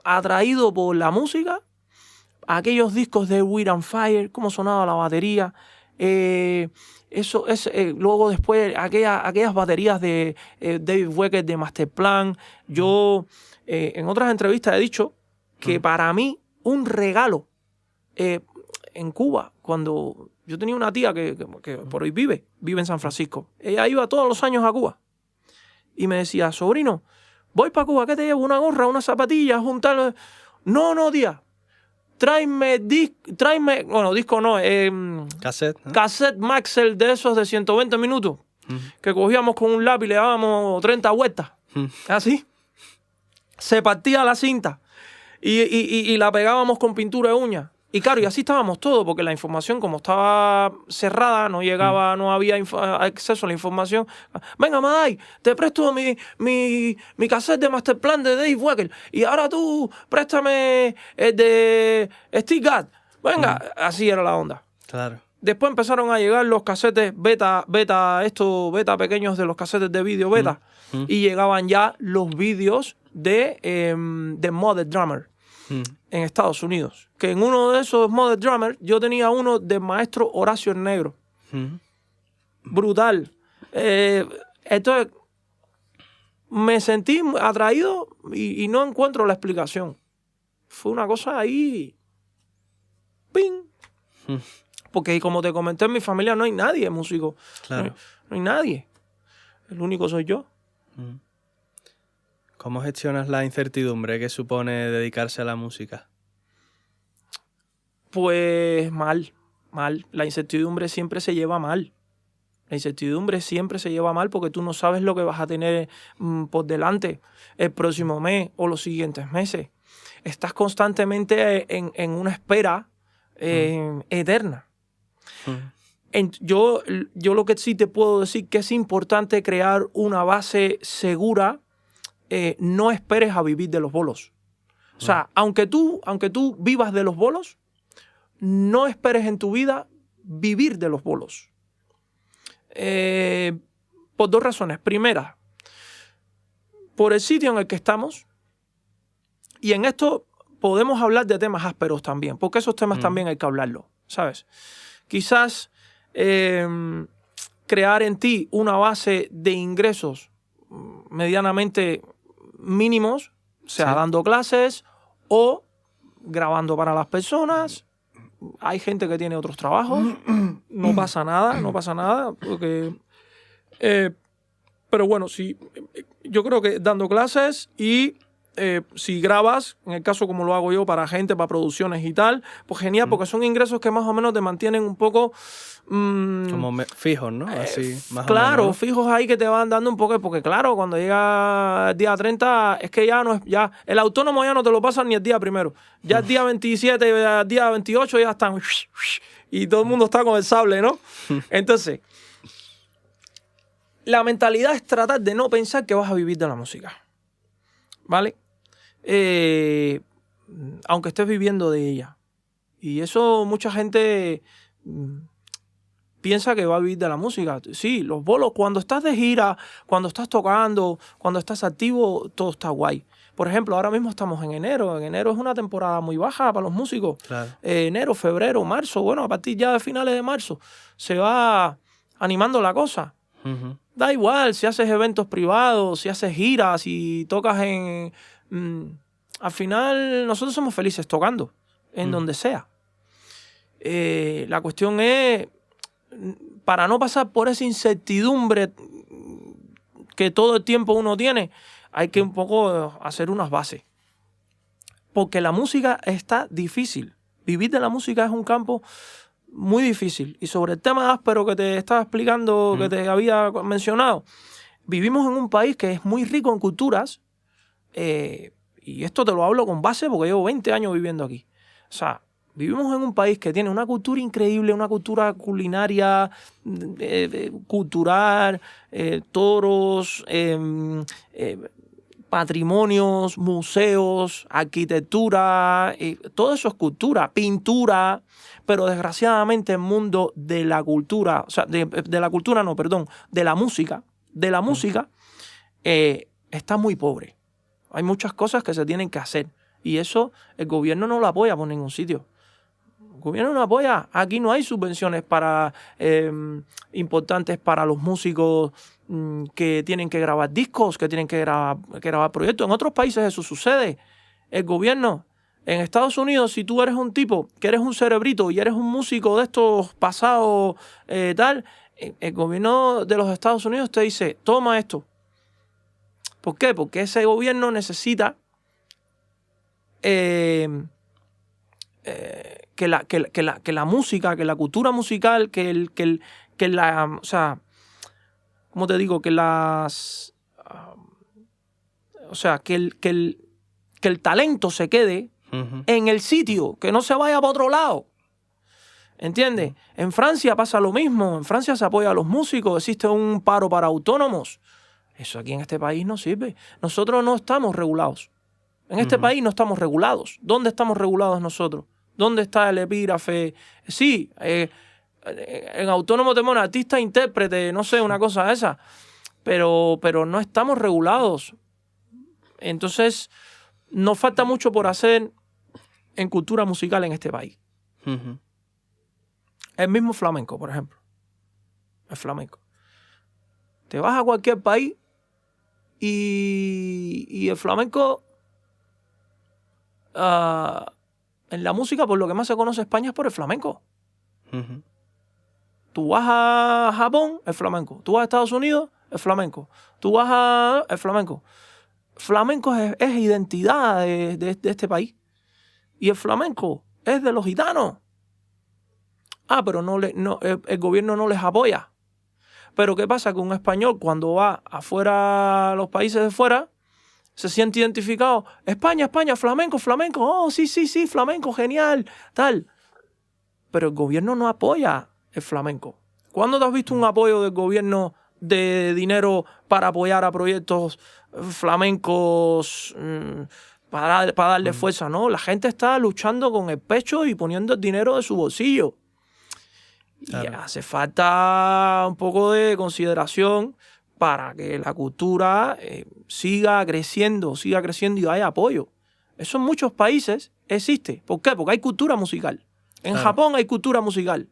atraído por la música, aquellos discos de Weird and Fire, cómo sonaba la batería, luego después aquellas baterías de David Wecker de Masterplan. Yo en otras entrevistas he dicho que para mí un regalo en Cuba, cuando yo tenía una tía que por hoy vive en San Francisco, ella iba todos los años a Cuba y me decía, sobrino, voy para Cuba, ¿qué te llevo? Una gorra, unas zapatillas, juntar. No, tía. Tráeme, disco no, cassette, ¿no? Cassette Maxell de esos de 120 minutos, que cogíamos con un lápiz y le dábamos 30 vueltas. Así. Se partía la cinta y la pegábamos con pintura de uña. Y claro, y así estábamos todos, porque la información, como estaba cerrada, no llegaba, no había acceso a la información. Venga, Madai, te presto mi cassette de Masterplan de Dave Weckl. Y ahora tú préstame el de Steve Gadd. Venga, así era la onda. Claro. Después empezaron a llegar los casetes beta pequeños de los casetes de vídeo beta. Y llegaban ya los vídeos de Modern Drummer en Estados Unidos. Que en uno de esos Modern Drummer yo tenía uno del maestro Horacio el Negro. Brutal. Entonces me sentí atraído y no encuentro la explicación. Fue una cosa ahí... ¡Ping! Porque como te comenté, en mi familia no hay nadie músico. Claro. No hay nadie. El único soy yo. ¿Cómo gestionas la incertidumbre que supone dedicarse a la música? Pues mal. La incertidumbre siempre se lleva mal. La incertidumbre siempre se lleva mal porque tú no sabes lo que vas a tener por delante el próximo mes o los siguientes meses. Estás constantemente en una espera eterna. Yo lo que sí te puedo decir que es importante crear una base segura. No esperes a vivir de los bolos. O sea, aunque tú vivas de los bolos, no esperes en tu vida vivir de los bolos. Por dos razones. Primera, por el sitio en el que estamos. Y en esto podemos hablar de temas ásperos también, porque esos temas también hay que hablarlo, ¿sabes? Quizás crear en ti una base de ingresos medianamente mínimos, o sea, dando clases o grabando para las personas. Hay gente que tiene otros trabajos, no pasa nada, porque... pero bueno, sí, yo creo que dando clases y si grabas, en el caso como lo hago yo para gente, para producciones y tal, pues genial, porque son ingresos que más o menos te mantienen un poco... como fijos, ¿no? Así, más claro, o menos, ¿no? fijos ahí que te van dando un poco, porque claro, cuando llega el día 30, es que ya no es, ya el autónomo ya no te lo pasan ni el día primero. Ya el día 27, el día 28 ya están, y todo el mundo está con el sable, ¿no? Entonces, la mentalidad es tratar de no pensar que vas a vivir de la música, ¿vale? Aunque estés viviendo de ella. Y eso mucha gente piensa que va a vivir de la música. Sí, los bolos, cuando estás de gira, cuando estás tocando, cuando estás activo, todo está guay. Por ejemplo, ahora mismo estamos en enero. En enero es una temporada muy baja para los músicos. Claro. Enero, febrero, marzo. Bueno, a partir ya de finales de marzo se va animando la cosa. Da igual si haces eventos privados, si haces giras, si tocas en... al final nosotros somos felices tocando, en donde sea. La cuestión es, para no pasar por esa incertidumbre que todo el tiempo uno tiene, hay que un poco hacer unas bases. Porque la música está difícil. Vivir de la música es un campo muy difícil. Y sobre el tema áspero que te estaba explicando, que te había mencionado, vivimos en un país que es muy rico en culturas, y esto te lo hablo con base porque llevo 20 años viviendo aquí. O sea, vivimos en un país que tiene una cultura increíble, una cultura culinaria, cultural, toros, patrimonios, museos, arquitectura, todo eso es cultura, pintura, pero desgraciadamente el mundo de la cultura, o sea, de la cultura no, perdón, de la música, está muy pobre. Hay muchas cosas que se tienen que hacer y eso el gobierno no lo apoya por ningún sitio. El gobierno no apoya. Aquí no hay subvenciones para importantes para los músicos que tienen que grabar discos, que tienen que grabar proyectos. En otros países eso sucede. El gobierno, en Estados Unidos, si tú eres un tipo que eres un cerebrito y eres un músico de estos pasados tal, el gobierno de los Estados Unidos te dice, toma esto. ¿Por qué? Porque ese gobierno necesita que la música, que la cultura musical, o sea, ¿cómo te digo? Que el talento se quede en el sitio, que no se vaya para otro lado. ¿Entiendes? En Francia pasa lo mismo. En Francia se apoya a los músicos, existe un paro para autónomos. Eso aquí en este país no sirve. Nosotros no estamos regulados. En este país no estamos regulados. ¿Dónde estamos regulados nosotros? ¿Dónde está el epígrafe? Sí, en autónomo tenemos artista, intérprete, no sé, una cosa esa. Pero no estamos regulados. Entonces, nos falta mucho por hacer en cultura musical en este país. El mismo flamenco, por ejemplo. El flamenco. Te vas a cualquier país y el flamenco, en la música, por lo que más se conoce España es por el flamenco. Tú vas a Japón, el flamenco. Tú vas a Estados Unidos, el flamenco. Tú vas a... el flamenco. Flamenco es identidad de este país. Y el flamenco es de los gitanos. Pero el gobierno no les apoya. Pero ¿qué pasa? Que un español cuando va afuera, a los países de fuera, se siente identificado. España, España, flamenco, flamenco. Oh, sí, flamenco, genial, tal. Pero el gobierno no apoya el flamenco. ¿Cuándo te has visto un apoyo del gobierno de dinero para apoyar a proyectos flamencos, para darle fuerza? No, la gente está luchando con el pecho y poniendo el dinero de su bolsillo. Claro. Y hace falta un poco de consideración para que la cultura siga creciendo y haya apoyo. Eso en muchos países existe. ¿Por qué? Porque hay cultura musical. En Japón hay cultura musical.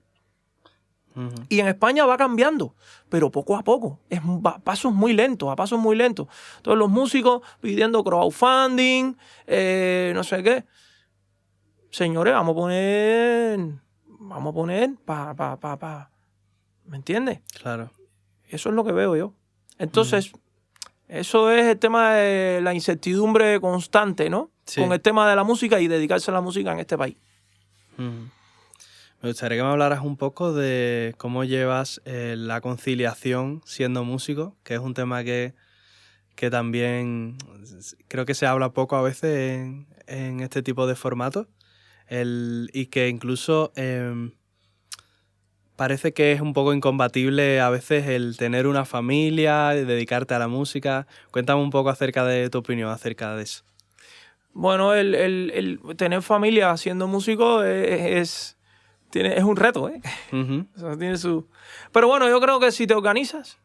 Y en España va cambiando, pero poco a poco. A pasos muy lentos. Todos los músicos pidiendo crowdfunding, no sé qué. Señores, vamos a poner ¿me entiendes? Claro. Eso es lo que veo yo. Entonces, eso es el tema de la incertidumbre constante, ¿no? Sí. Con el tema de la música y dedicarse a la música en este país. Me gustaría que me hablaras un poco de cómo llevas la conciliación siendo músico, que es un tema que también creo que se habla poco a veces en este tipo de formatos. Y que incluso parece que es un poco incompatible a veces el tener una familia, dedicarte a la música. Cuéntame un poco acerca de tu opinión acerca de eso. Bueno, el tener familia siendo músico es un reto, ¿eh? O sea, tiene su... Pero bueno, yo creo que si te organizas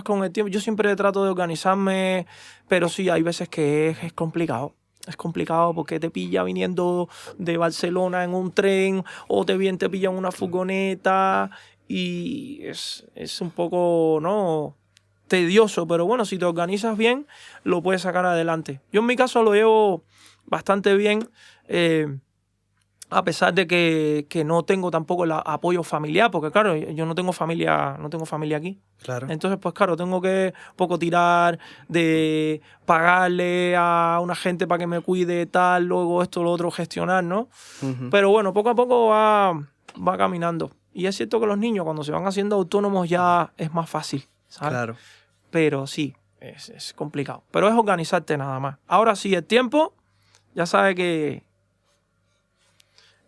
con el tiempo. Yo siempre trato de organizarme, pero sí, hay veces que es complicado. Es complicado porque te pilla viniendo de Barcelona en un tren o te pilla en una furgoneta y es un poco, ¿no?, tedioso. Pero bueno, si te organizas bien, lo puedes sacar adelante. Yo en mi caso lo llevo bastante bien, a pesar de que no tengo tampoco el apoyo familiar, porque claro, yo no tengo familia aquí. Claro. Entonces, pues claro, tengo que un poco tirar de pagarle a una gente para que me cuide, tal, luego esto, lo otro, gestionar, ¿no? Pero bueno, poco a poco va caminando. Y es cierto que los niños cuando se van haciendo autónomos ya es más fácil, ¿sabes? Claro. Pero sí, es complicado. Pero es organizarte nada más. Ahora sí, el tiempo, ya sabes que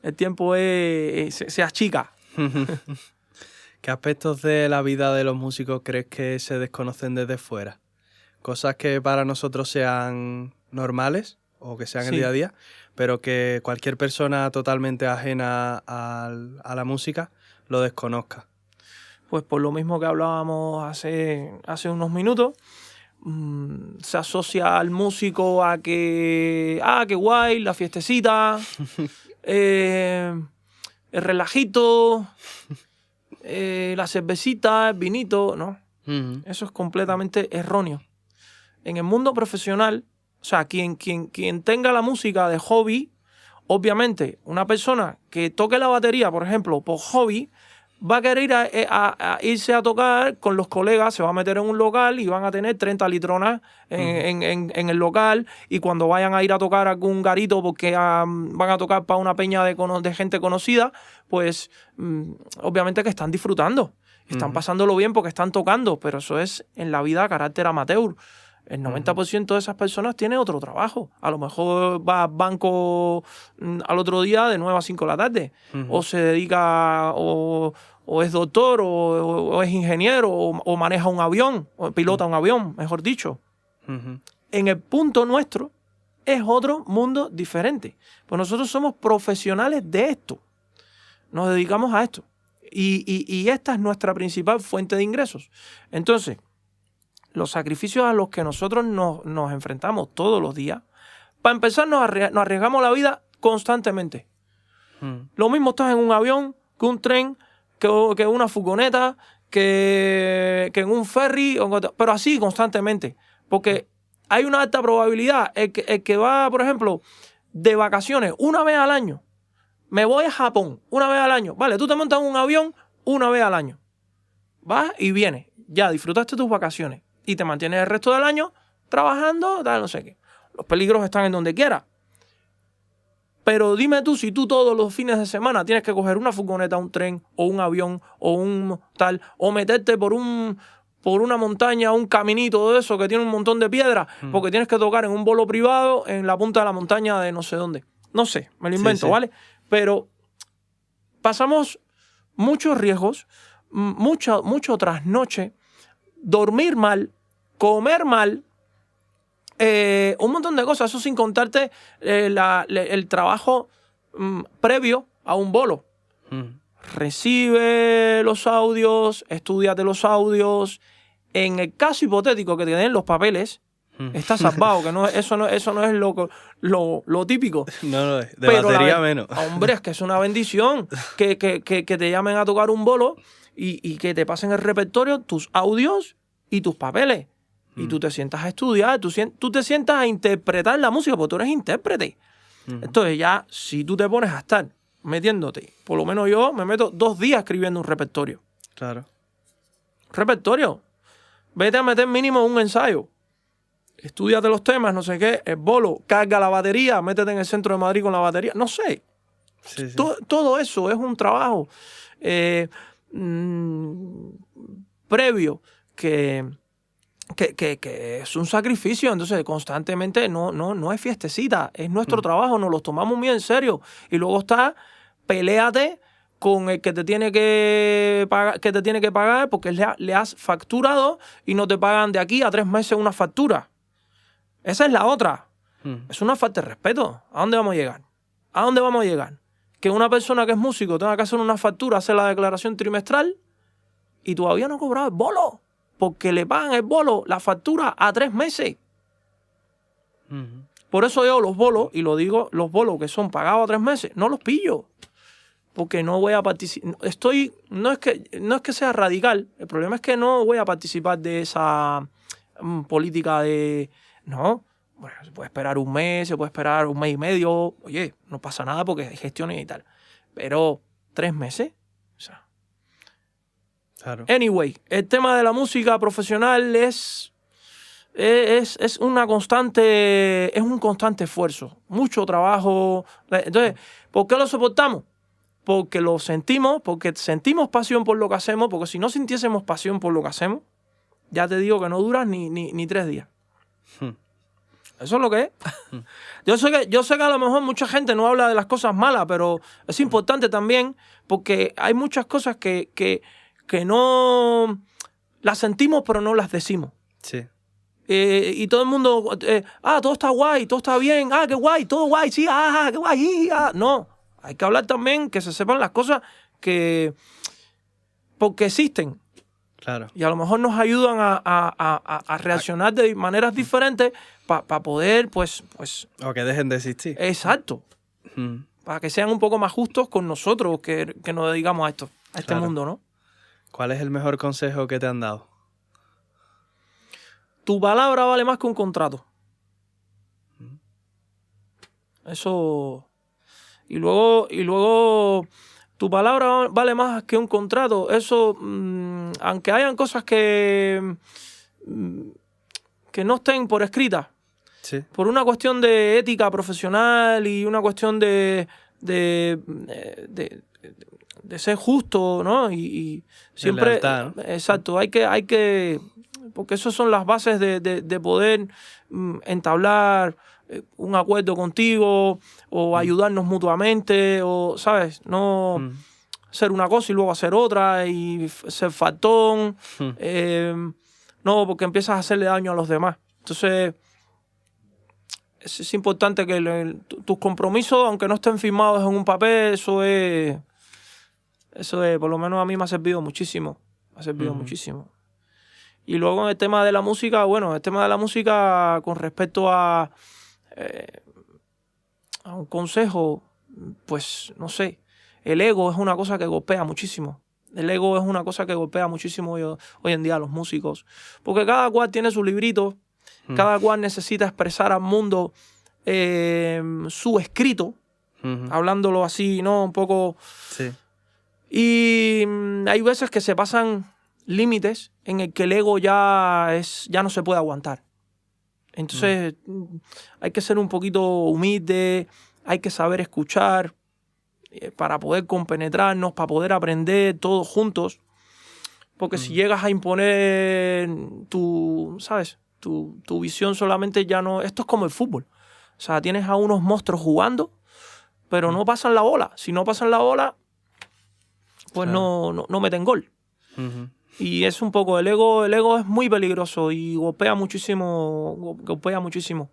el tiempo se achica. ¿Qué aspectos de la vida de los músicos crees que se desconocen desde fuera? Cosas que para nosotros sean normales o que sean el día a día, pero que cualquier persona totalmente ajena a la música lo desconozca. Pues por lo mismo que hablábamos hace unos minutos, se asocia al músico a que, qué guay, la fiestecita, el relajito, la cervecita, el vinito, ¿no? Eso es completamente erróneo. En el mundo profesional, o sea, quien tenga la música de hobby, obviamente, una persona que toque la batería, por ejemplo, por hobby, va a querer a irse a tocar con los colegas, se va a meter en un local y van a tener 30 litronas en el local, y cuando vayan a ir a tocar algún garito porque van a tocar para una peña de gente conocida, pues obviamente que están disfrutando, están pasándolo bien porque están tocando, pero eso es en la vida carácter amateur. El 90% de esas personas tiene otro trabajo. A lo mejor va al banco al otro día de 9 a 5 de la tarde. O se dedica, o es doctor, o es ingeniero, o maneja un avión, o pilota un avión, mejor dicho. En el punto nuestro es otro mundo diferente. Pues nosotros somos profesionales de esto. Nos dedicamos a esto. Y esta es nuestra principal fuente de ingresos. Entonces, los sacrificios a los que nosotros nos enfrentamos todos los días, para empezar nos arriesgamos la vida constantemente. Lo mismo estás en un avión, que un tren, que una furgoneta, que en un ferry, pero así constantemente. Porque hay una alta probabilidad, el que va, por ejemplo, de vacaciones una vez al año, me voy a Japón una vez al año. Vale, tú te montas en un avión una vez al año. Vas y vienes. Ya disfrutaste tus vacaciones. Y te mantienes el resto del año trabajando, tal, no sé qué. Los peligros están en donde quiera. Pero dime tú, si tú todos los fines de semana tienes que coger una furgoneta, un tren, o un avión, o un tal, o meterte por una montaña, un caminito de eso que tiene un montón de piedras, porque tienes que tocar en un vuelo privado en la punta de la montaña de no sé dónde. No sé, me lo invento, ¿vale? Pero pasamos muchos riesgos, mucho trasnoche, dormir mal, comer mal, un montón de cosas. Eso sin contarte el trabajo previo a un bolo. Recibe los audios, estúdiate los audios. En el caso hipotético que te den los papeles, estás salvado, que eso no es lo típico. No, de pero batería menos. Hombre, es que es una bendición que te llamen a tocar un bolo y que te pasen el repertorio, tus audios y tus papeles. Y tú te sientas a estudiar, tú te sientas a interpretar la música, porque tú eres intérprete. Entonces ya, si tú te pones a estar metiéndote, por lo menos yo me meto 2 días escribiendo un repertorio. Claro. Repertorio. Vete a meter mínimo un ensayo. Estúdiate los temas, no sé qué, el bolo, carga la batería, métete en el centro de Madrid con la batería, no sé. Sí. Todo eso es un trabajo previo que es un sacrificio. Entonces constantemente no es fiestecita, es nuestro trabajo, nos lo tomamos muy en serio. Y luego está, peléate con el que te tiene que pagar, porque le has facturado y no te pagan de aquí a 3 meses una factura. Esa es la otra. Es una falta de respeto. ¿A dónde vamos a llegar? ¿A dónde vamos a llegar? Que una persona que es músico tenga que hacer una factura, hacer la declaración trimestral y todavía no ha cobrado el bolo, porque le pagan el bolo, la factura, a 3 meses. Por eso yo los bolos, y lo digo, los bolos que son pagados a 3 meses, no los pillo. Porque no voy a participar. No es que sea radical. El problema es que no voy a participar de esa política de... No, bueno, se puede esperar un mes, se puede esperar 1 mes y medio. Oye, no pasa nada porque hay gestiones y tal. Pero 3 meses, o sea... Claro. Anyway, el tema de la música profesional es una constante, es un constante esfuerzo, mucho trabajo. Entonces, ¿por qué lo soportamos? Porque lo sentimos, porque sentimos pasión por lo que hacemos, porque si no sintiésemos pasión por lo que hacemos, ya te digo que no duras ni 3 días. Eso es lo que es. Yo sé que a lo mejor mucha gente no habla de las cosas malas, pero es importante también, porque hay muchas cosas que no las sentimos, pero no las decimos. Sí. Y todo el mundo, todo está guay, todo está bien, qué guay, todo guay, sí, qué guay, No, hay que hablar también, que se sepan las cosas porque existen. Claro. Y a lo mejor nos ayudan a reaccionar de maneras diferentes para poder, pues... O que dejen de existir. Exacto. Para que sean un poco más justos con nosotros que nos dedicamos a esto, a este mundo, ¿no? ¿Cuál es el mejor consejo que te han dado? Tu palabra vale más que un contrato. Eso... Y luego tu palabra vale más que un contrato. Eso, aunque hayan cosas que no estén por escritas, sí, por una cuestión de ética profesional y una cuestión de ser justo, ¿no? Y siempre... lealtad, ¿no? Exacto, hay que porque esas son las bases de poder entablar un acuerdo contigo o ayudarnos mutuamente, o, ¿sabes? No hacer una cosa y luego hacer otra y ser faltón. No, porque empiezas a hacerle daño a los demás. Entonces, es importante que tus compromisos, aunque no estén firmados en un papel, eso es, por lo menos a mí me ha servido muchísimo. Me ha servido muchísimo. Y luego en el tema de la música, bueno, el tema de la música con respecto a un consejo, pues no sé, el ego es una cosa que golpea muchísimo. El ego es una cosa que golpea muchísimo hoy en día a los músicos. Porque cada cual tiene su librito, cada cual necesita expresar al mundo su escrito, hablándolo así, ¿no? Un poco... Sí. Y hay veces que se pasan límites en el que el ego ya no se puede aguantar. Entonces hay que ser un poquito humilde, hay que saber escuchar para poder compenetrarnos, para poder aprender todos juntos. Porque si llegas a imponer ¿sabes? Tu visión solamente ya no... Esto es como el fútbol. O sea, tienes a unos monstruos jugando, pero no pasan la bola. Si no pasan la bola, pues claro, no meten gol. Y es un poco... El ego es muy peligroso y golpea muchísimo.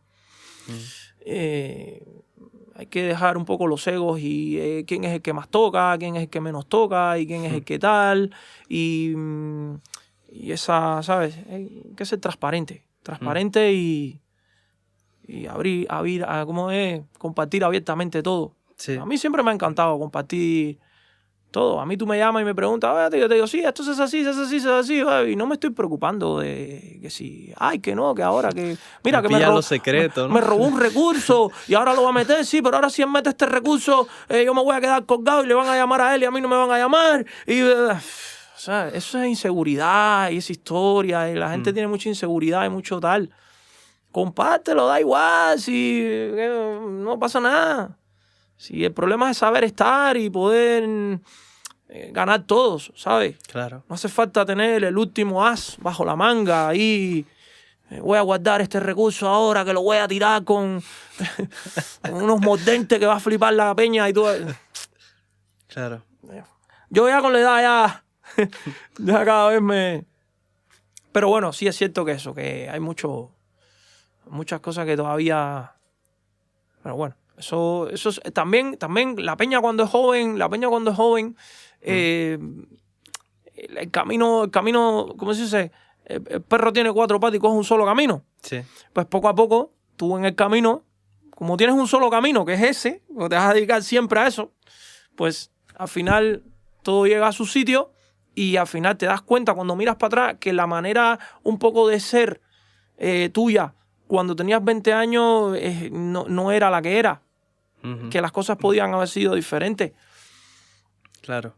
Hay que dejar un poco los egos y quién es el que más toca, quién es el que menos toca y quién es el que tal. Y esa, ¿sabes? Hay que ser transparente. Transparente y compartir abiertamente todo. Sí. A mí siempre me ha encantado compartir todo. A mí tú me llamas y me preguntas, yo te digo, sí, esto es así, y no me estoy preocupando de que si, que no, que ahora, que mira, que los secretos, ¿no? Me robó un recurso y ahora lo va a meter, sí, pero ahora si él mete este recurso, yo me voy a quedar colgado y le van a llamar a él y a mí no me van a llamar. Y, o sea, eso es inseguridad y es historia y la gente tiene mucha inseguridad y mucho tal. Compártelo, da igual, si no pasa nada. Si el problema es saber estar y poder ganar todos, ¿sabes? Claro. No hace falta tener el último as bajo la manga y voy a guardar este recurso ahora que lo voy a tirar con unos mordentes que va a flipar la peña y todo. Claro. Yo ya con la edad ya cada vez me... Pero bueno, sí es cierto que eso, que hay muchas cosas que todavía... Pero bueno. Eso es, también la peña cuando es joven, el camino, ¿cómo se dice? El perro tiene 4 patas y coge un solo camino. Sí. Pues poco a poco, tú en el camino, como tienes un solo camino, que es ese, o te vas a dedicar siempre a eso, pues al final todo llega a su sitio y al final te das cuenta cuando miras para atrás que la manera un poco de ser tuya cuando tenías 20 años no era la que era. Que las cosas podían haber sido diferentes. Claro.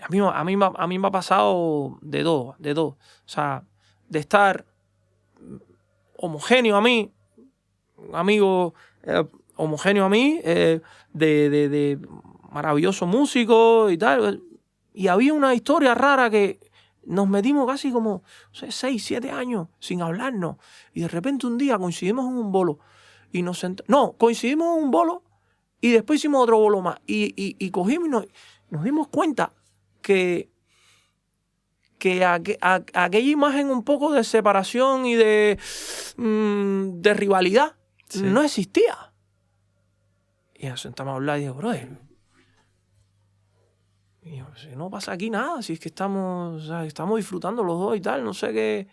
A mí me ha pasado de todo. O sea, de estar homogéneo a mí, un amigo homogéneo a mí, de maravilloso músico y tal. Y había una historia rara que nos metimos casi como 6, 7 años sin hablarnos. Y de repente un día coincidimos en un bolo. Y coincidimos en un bolo y después hicimos otro bolo más. Y cogimos y nos dimos cuenta que aquella imagen un poco de separación y de rivalidad no existía. Y nos sentamos a hablar y dije, brother, si no pasa aquí nada, si es que estamos disfrutando los dos y tal, no sé qué,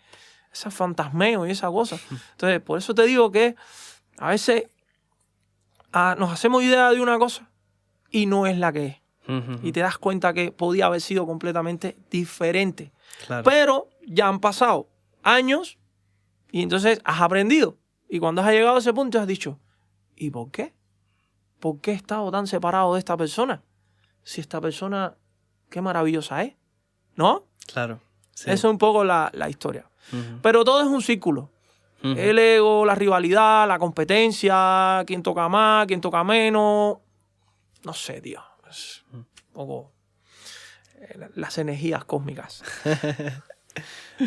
ese fantasmeo y esa cosa. Entonces, por eso te digo que a veces nos hacemos idea de una cosa y no es la que es. Y te das cuenta que podía haber sido completamente diferente. Claro. Pero ya han pasado años y entonces has aprendido. Y cuando has llegado a ese punto has dicho, ¿y por qué? ¿Por qué he estado tan separado de esta persona? Si esta persona, qué maravillosa es, ¿no? Claro. Sí. Eso es un poco la historia. Pero todo es un círculo. El ego, la rivalidad, la competencia, quién toca más, quién toca menos. No sé, tío. Es un poco las energías cósmicas.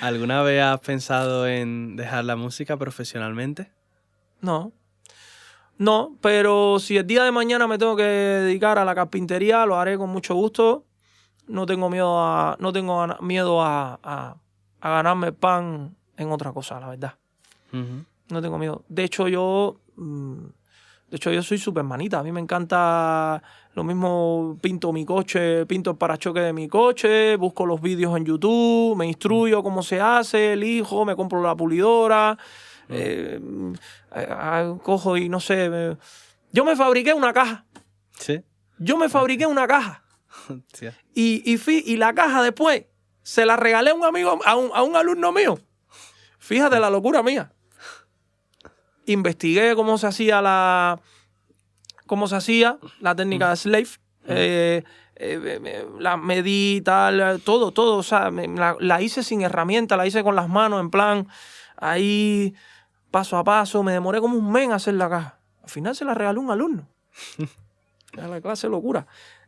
¿Alguna vez has pensado en dejar la música profesionalmente? No. No, pero si el día de mañana me tengo que dedicar a la carpintería, lo haré con mucho gusto. No tengo miedo a ganarme el pan en otra cosa, la verdad. No tengo miedo. De hecho, yo soy supermanita. A mí me encanta lo mismo. Pinto mi coche, pinto el parachoque de mi coche, busco los vídeos en YouTube, me instruyo cómo se hace, elijo, me compro la pulidora, cojo y no sé. Yo me fabriqué una caja. ¿Sí? Yo me fabriqué una caja. Hostia. Y la caja después se la regalé a un amigo, a un alumno mío. Fíjate la locura mía. Investigué cómo se hacía la técnica de slave. La medí, tal, todo. O sea, la hice sin herramienta, la hice con las manos, en plan, ahí, paso a paso. Me demoré como un mes en hacer la caja. Al final se la regaló un alumno. Era la clase locura.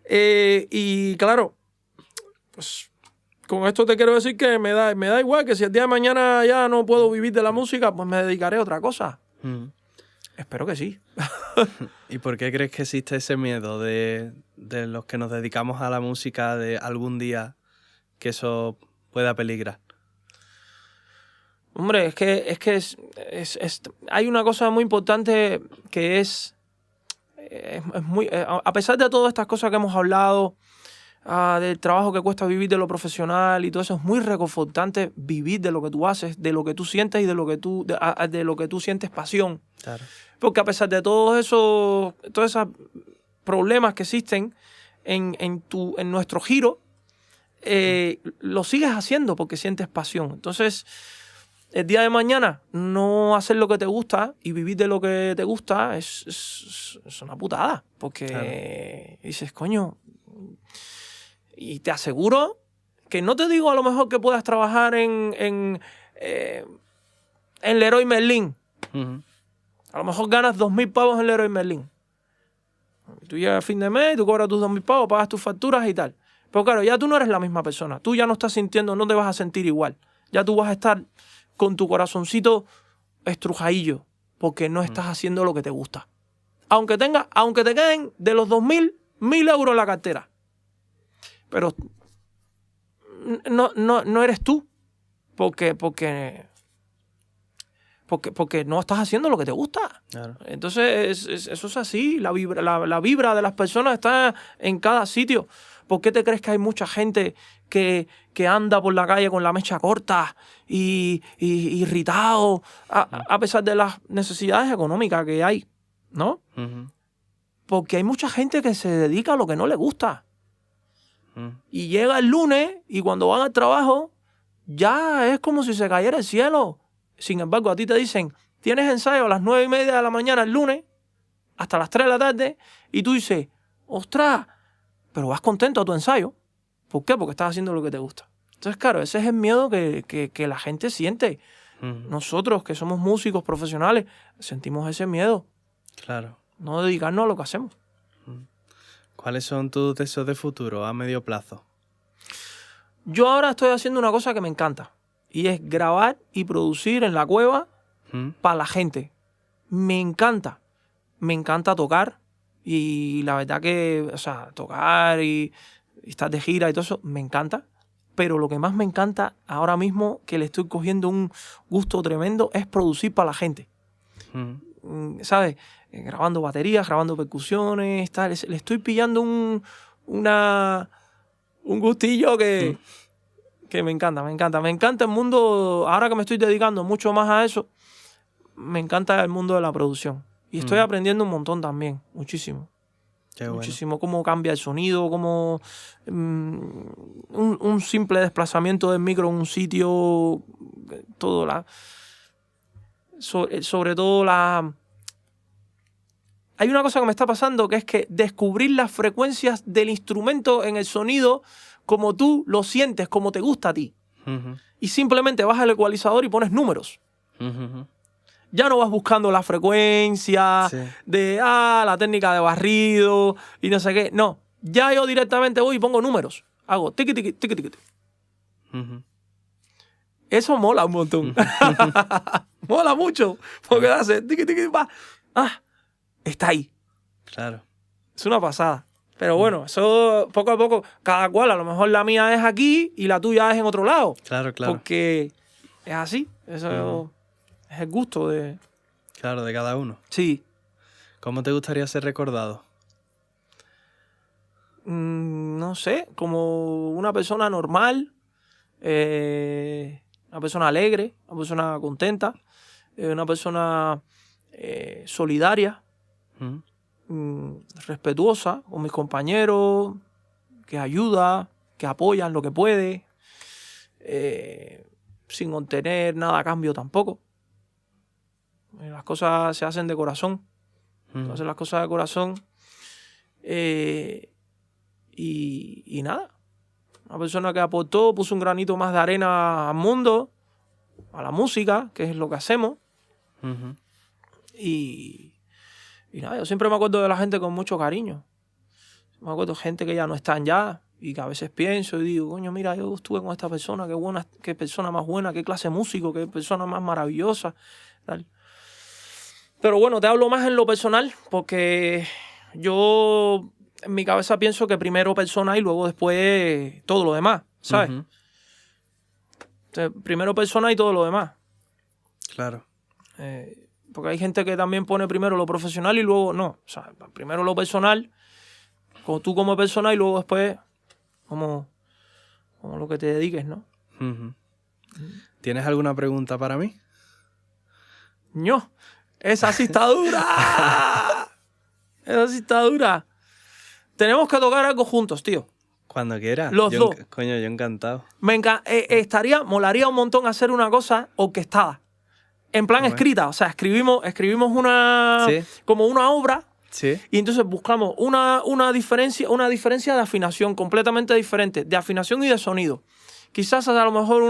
Y claro, pues con esto te quiero decir que me da igual, que si el día de mañana ya no puedo vivir de la música, pues me dedicaré a otra cosa. Espero que sí. ¿Y por qué crees que existe ese miedo de los que nos dedicamos a la música de algún día que eso pueda peligrar? Hombre, hay una cosa muy importante que es muy, a pesar de todas estas cosas que hemos hablado, del trabajo que cuesta vivir de lo profesional y todo eso, es muy reconfortante vivir de lo que tú haces, de lo que tú sientes y de lo que tú sientes pasión. Claro. Porque a pesar de todos esos problemas que existen en nuestro giro, lo sigues haciendo porque sientes pasión. Entonces, el día de mañana no hacer lo que te gusta y vivir de lo que te gusta es una putada. Porque dices, coño, y te aseguro que no te digo a lo mejor que puedas trabajar en Leroy Merlin. A lo mejor ganas 2.000 pavos en Leroy Merlin. Tú llegas a fin de mes, tú cobras tus 2.000 pavos, pagas tus facturas y tal. Pero claro, ya tú no eres la misma persona. Tú ya no estás sintiendo, no te vas a sentir igual. Ya tú vas a estar con tu corazoncito estrujadillo porque no estás haciendo lo que te gusta. Aunque te queden de los 2.000, 1.000 euros en la cartera. Pero no eres tú porque no estás haciendo lo que te gusta. Claro. Entonces, eso es así. La vibra de las personas está en cada sitio. ¿Por qué te crees que hay mucha gente que anda por la calle con la mecha corta y irritado a pesar de las necesidades económicas que hay? ¿No? Porque hay mucha gente que se dedica a lo que no le gusta. Y llega el lunes y cuando van al trabajo ya es como si se cayera el cielo. Sin embargo, a ti te dicen, tienes ensayo a las 9:30 de la mañana el lunes hasta las 3 de la tarde y tú dices, ostras, pero vas contento a tu ensayo. ¿Por qué? Porque estás haciendo lo que te gusta. Entonces, claro, ese es el miedo que la gente siente. Nosotros, que somos músicos profesionales, sentimos ese miedo. Claro. No dedicarnos a lo que hacemos. ¿Cuáles son tus deseos de futuro a medio plazo? Yo ahora estoy haciendo una cosa que me encanta. Y es grabar y producir en la cueva para la gente. Me encanta. Me encanta tocar. Y la verdad que, o sea, tocar y estar de gira y todo eso, me encanta. Pero lo que más me encanta ahora mismo, que le estoy cogiendo un gusto tremendo, es producir para la gente. ¿Sabes? Grabando baterías, grabando percusiones, tal. Le estoy pillando un gustillo que me encanta, me encanta. Me encanta el mundo, ahora que me estoy dedicando mucho más a eso, me encanta el mundo de la producción. Y estoy aprendiendo un montón también, muchísimo. Qué muchísimo, bueno. Cómo cambia el sonido, cómo un simple desplazamiento del micro en un sitio, todo sobre todo hay una cosa que me está pasando, que es que descubrir las frecuencias del instrumento en el sonido como tú lo sientes, como te gusta a ti. Y simplemente bajas el ecualizador y pones números. Ya no vas buscando la frecuencia de la técnica de barrido y no sé qué. No, ya yo directamente voy y pongo números. Hago tiqui, tiqui, tiqui, tiqui. Eso mola un montón. Mola mucho. Porque hace tiqui, tiqui, pa. Está ahí. Claro. Es una pasada. Pero bueno, eso poco a poco, cada cual, a lo mejor la mía es aquí y la tuya es en otro lado. Claro, claro. Porque es así. Eso es el gusto de... Claro, de cada uno. Sí. ¿Cómo te gustaría ser recordado? No sé, como una persona normal, una persona alegre, una persona contenta, una persona solidaria, respetuosa con mis compañeros, que ayuda, que apoya en lo que puede, sin obtener nada a cambio tampoco. Las cosas se hacen de corazón. Entonces las cosas de corazón y nada. Una persona que aportó, puso un granito más de arena al mundo, a la música, que es lo que hacemos. Y nada, yo siempre me acuerdo de la gente con mucho cariño. Me acuerdo de gente que ya no están ya y que a veces pienso y digo, coño, mira, yo estuve con esta persona, qué buena, qué persona más buena, qué clase de músico, qué persona más maravillosa, tal. Pero bueno, te hablo más en lo personal porque yo en mi cabeza pienso que primero persona y luego después todo lo demás, ¿sabes? Entonces, primero persona y todo lo demás. Claro. Porque hay gente que también pone primero lo profesional y luego no. O sea, primero lo personal, tú como persona y luego después como lo que te dediques, ¿no? ¿Tienes alguna pregunta para mí? No. Esa sí está dura. Esa sí está dura. Tenemos que tocar algo juntos, tío. Cuando quieras. Los dos. Coño, yo encantado. Molaría un montón hacer una cosa orquestada. En plan escrita. O sea, escribimos como una obra. Sí. Y entonces buscamos una diferencia de afinación completamente diferente. De afinación y de sonido. Quizás a lo mejor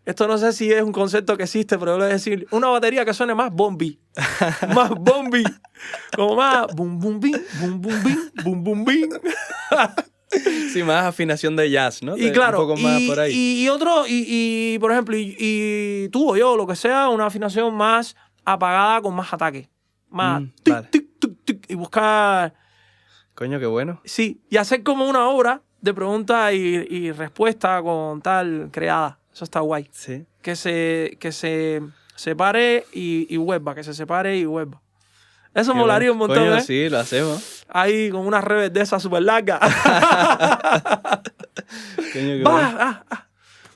esto no sé si es un concepto que existe, pero yo le voy a decir una batería que suene más bombi. Más bombi. Como más bum bum bim, bum bum bim, bum bum bim. Sí, más afinación de jazz, ¿no? Y claro, un poco más por ahí. Y por ejemplo, y tú o yo, lo que sea, una afinación más apagada con más ataque. Más tic, vale. tic, tic, tic, y buscar... Coño, qué bueno. Sí, y hacer como una obra de pregunta y respuesta con tal creada. Eso está guay. Sí. Que se separe y vuelva, que se separe y vuelva. Eso Qué molaría un montón, Coño, ¿eh? sí, lo hacemos. Ahí con unas redes de esas súper largas. Coño, qué bueno.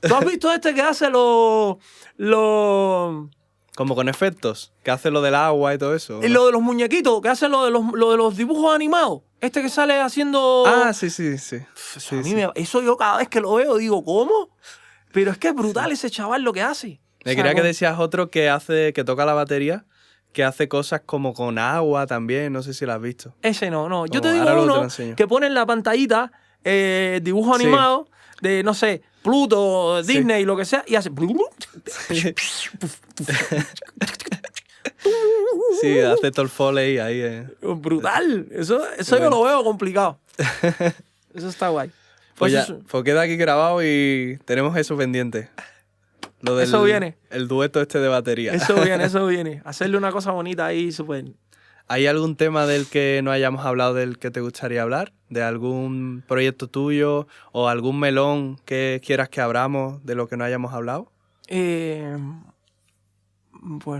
¿Tú has visto este que hace los Como con efectos, que hace lo del agua y todo eso. ¿no? lo de los muñequitos, que hace lo de los dibujos animados? Este que sale haciendo... Ah, sí. Eso yo cada vez que lo veo digo, ¿cómo? Pero es que es brutal ese chaval lo que hace. Me creía que decías otro que toca la batería, que hace cosas como con agua también, no sé si lo has visto. Ese no. Yo Oh, te digo ahora luego te lo uno enseño. que pone en la pantallita dibujo animado de, no sé, Pluto, Disney, lo que sea, y hace... Sí, hace todo el foley ahí. Brutal. Eso yo lo veo complicado. Eso está guay. Pues queda aquí grabado y tenemos eso pendiente. Lo del, eso viene. El dueto este de batería. Eso viene. Hacerle una cosa bonita ahí, súper... ¿Hay algún tema del que no hayamos hablado del que te gustaría hablar? ¿De algún proyecto tuyo o algún melón que quieras que abramos de lo que no hayamos hablado? Pues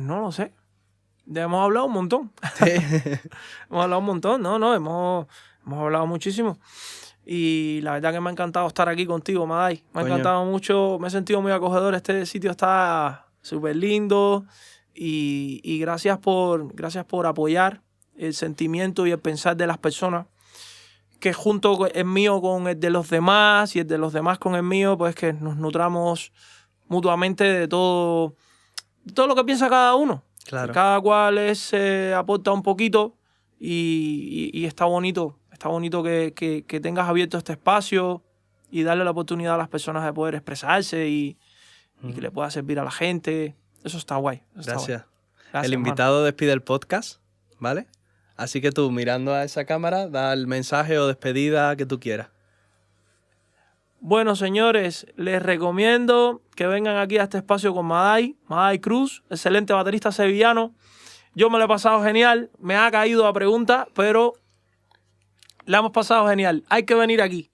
no lo sé. Ya hemos hablado un montón. Sí. Hemos hablado un montón, hemos hablado muchísimo. Y la verdad que me ha encantado estar aquí contigo, Madai. Me ha encantado mucho, me he sentido muy acogedor. Este sitio está súper lindo. Y gracias por apoyar el sentimiento y el pensar de las personas. Que junto el mío con el de los demás y el de los demás con el mío, pues que nos nutramos mutuamente de todo lo que piensa cada uno. Claro. Cada cual aporta un poquito y está bonito. Está bonito que tengas abierto este espacio y darle la oportunidad a las personas de poder expresarse y que le pueda servir a la gente. Eso está guay. Gracias. Gracias, el invitado hermano. Despide el podcast, ¿vale? Así que tú, mirando a esa cámara, da el mensaje o despedida que tú quieras. Bueno, señores, les recomiendo que vengan aquí a este espacio con Maday Cruz, excelente baterista sevillano. Yo me lo he pasado genial, me ha caído a pregunta, pero la hemos pasado genial. Hay que venir aquí.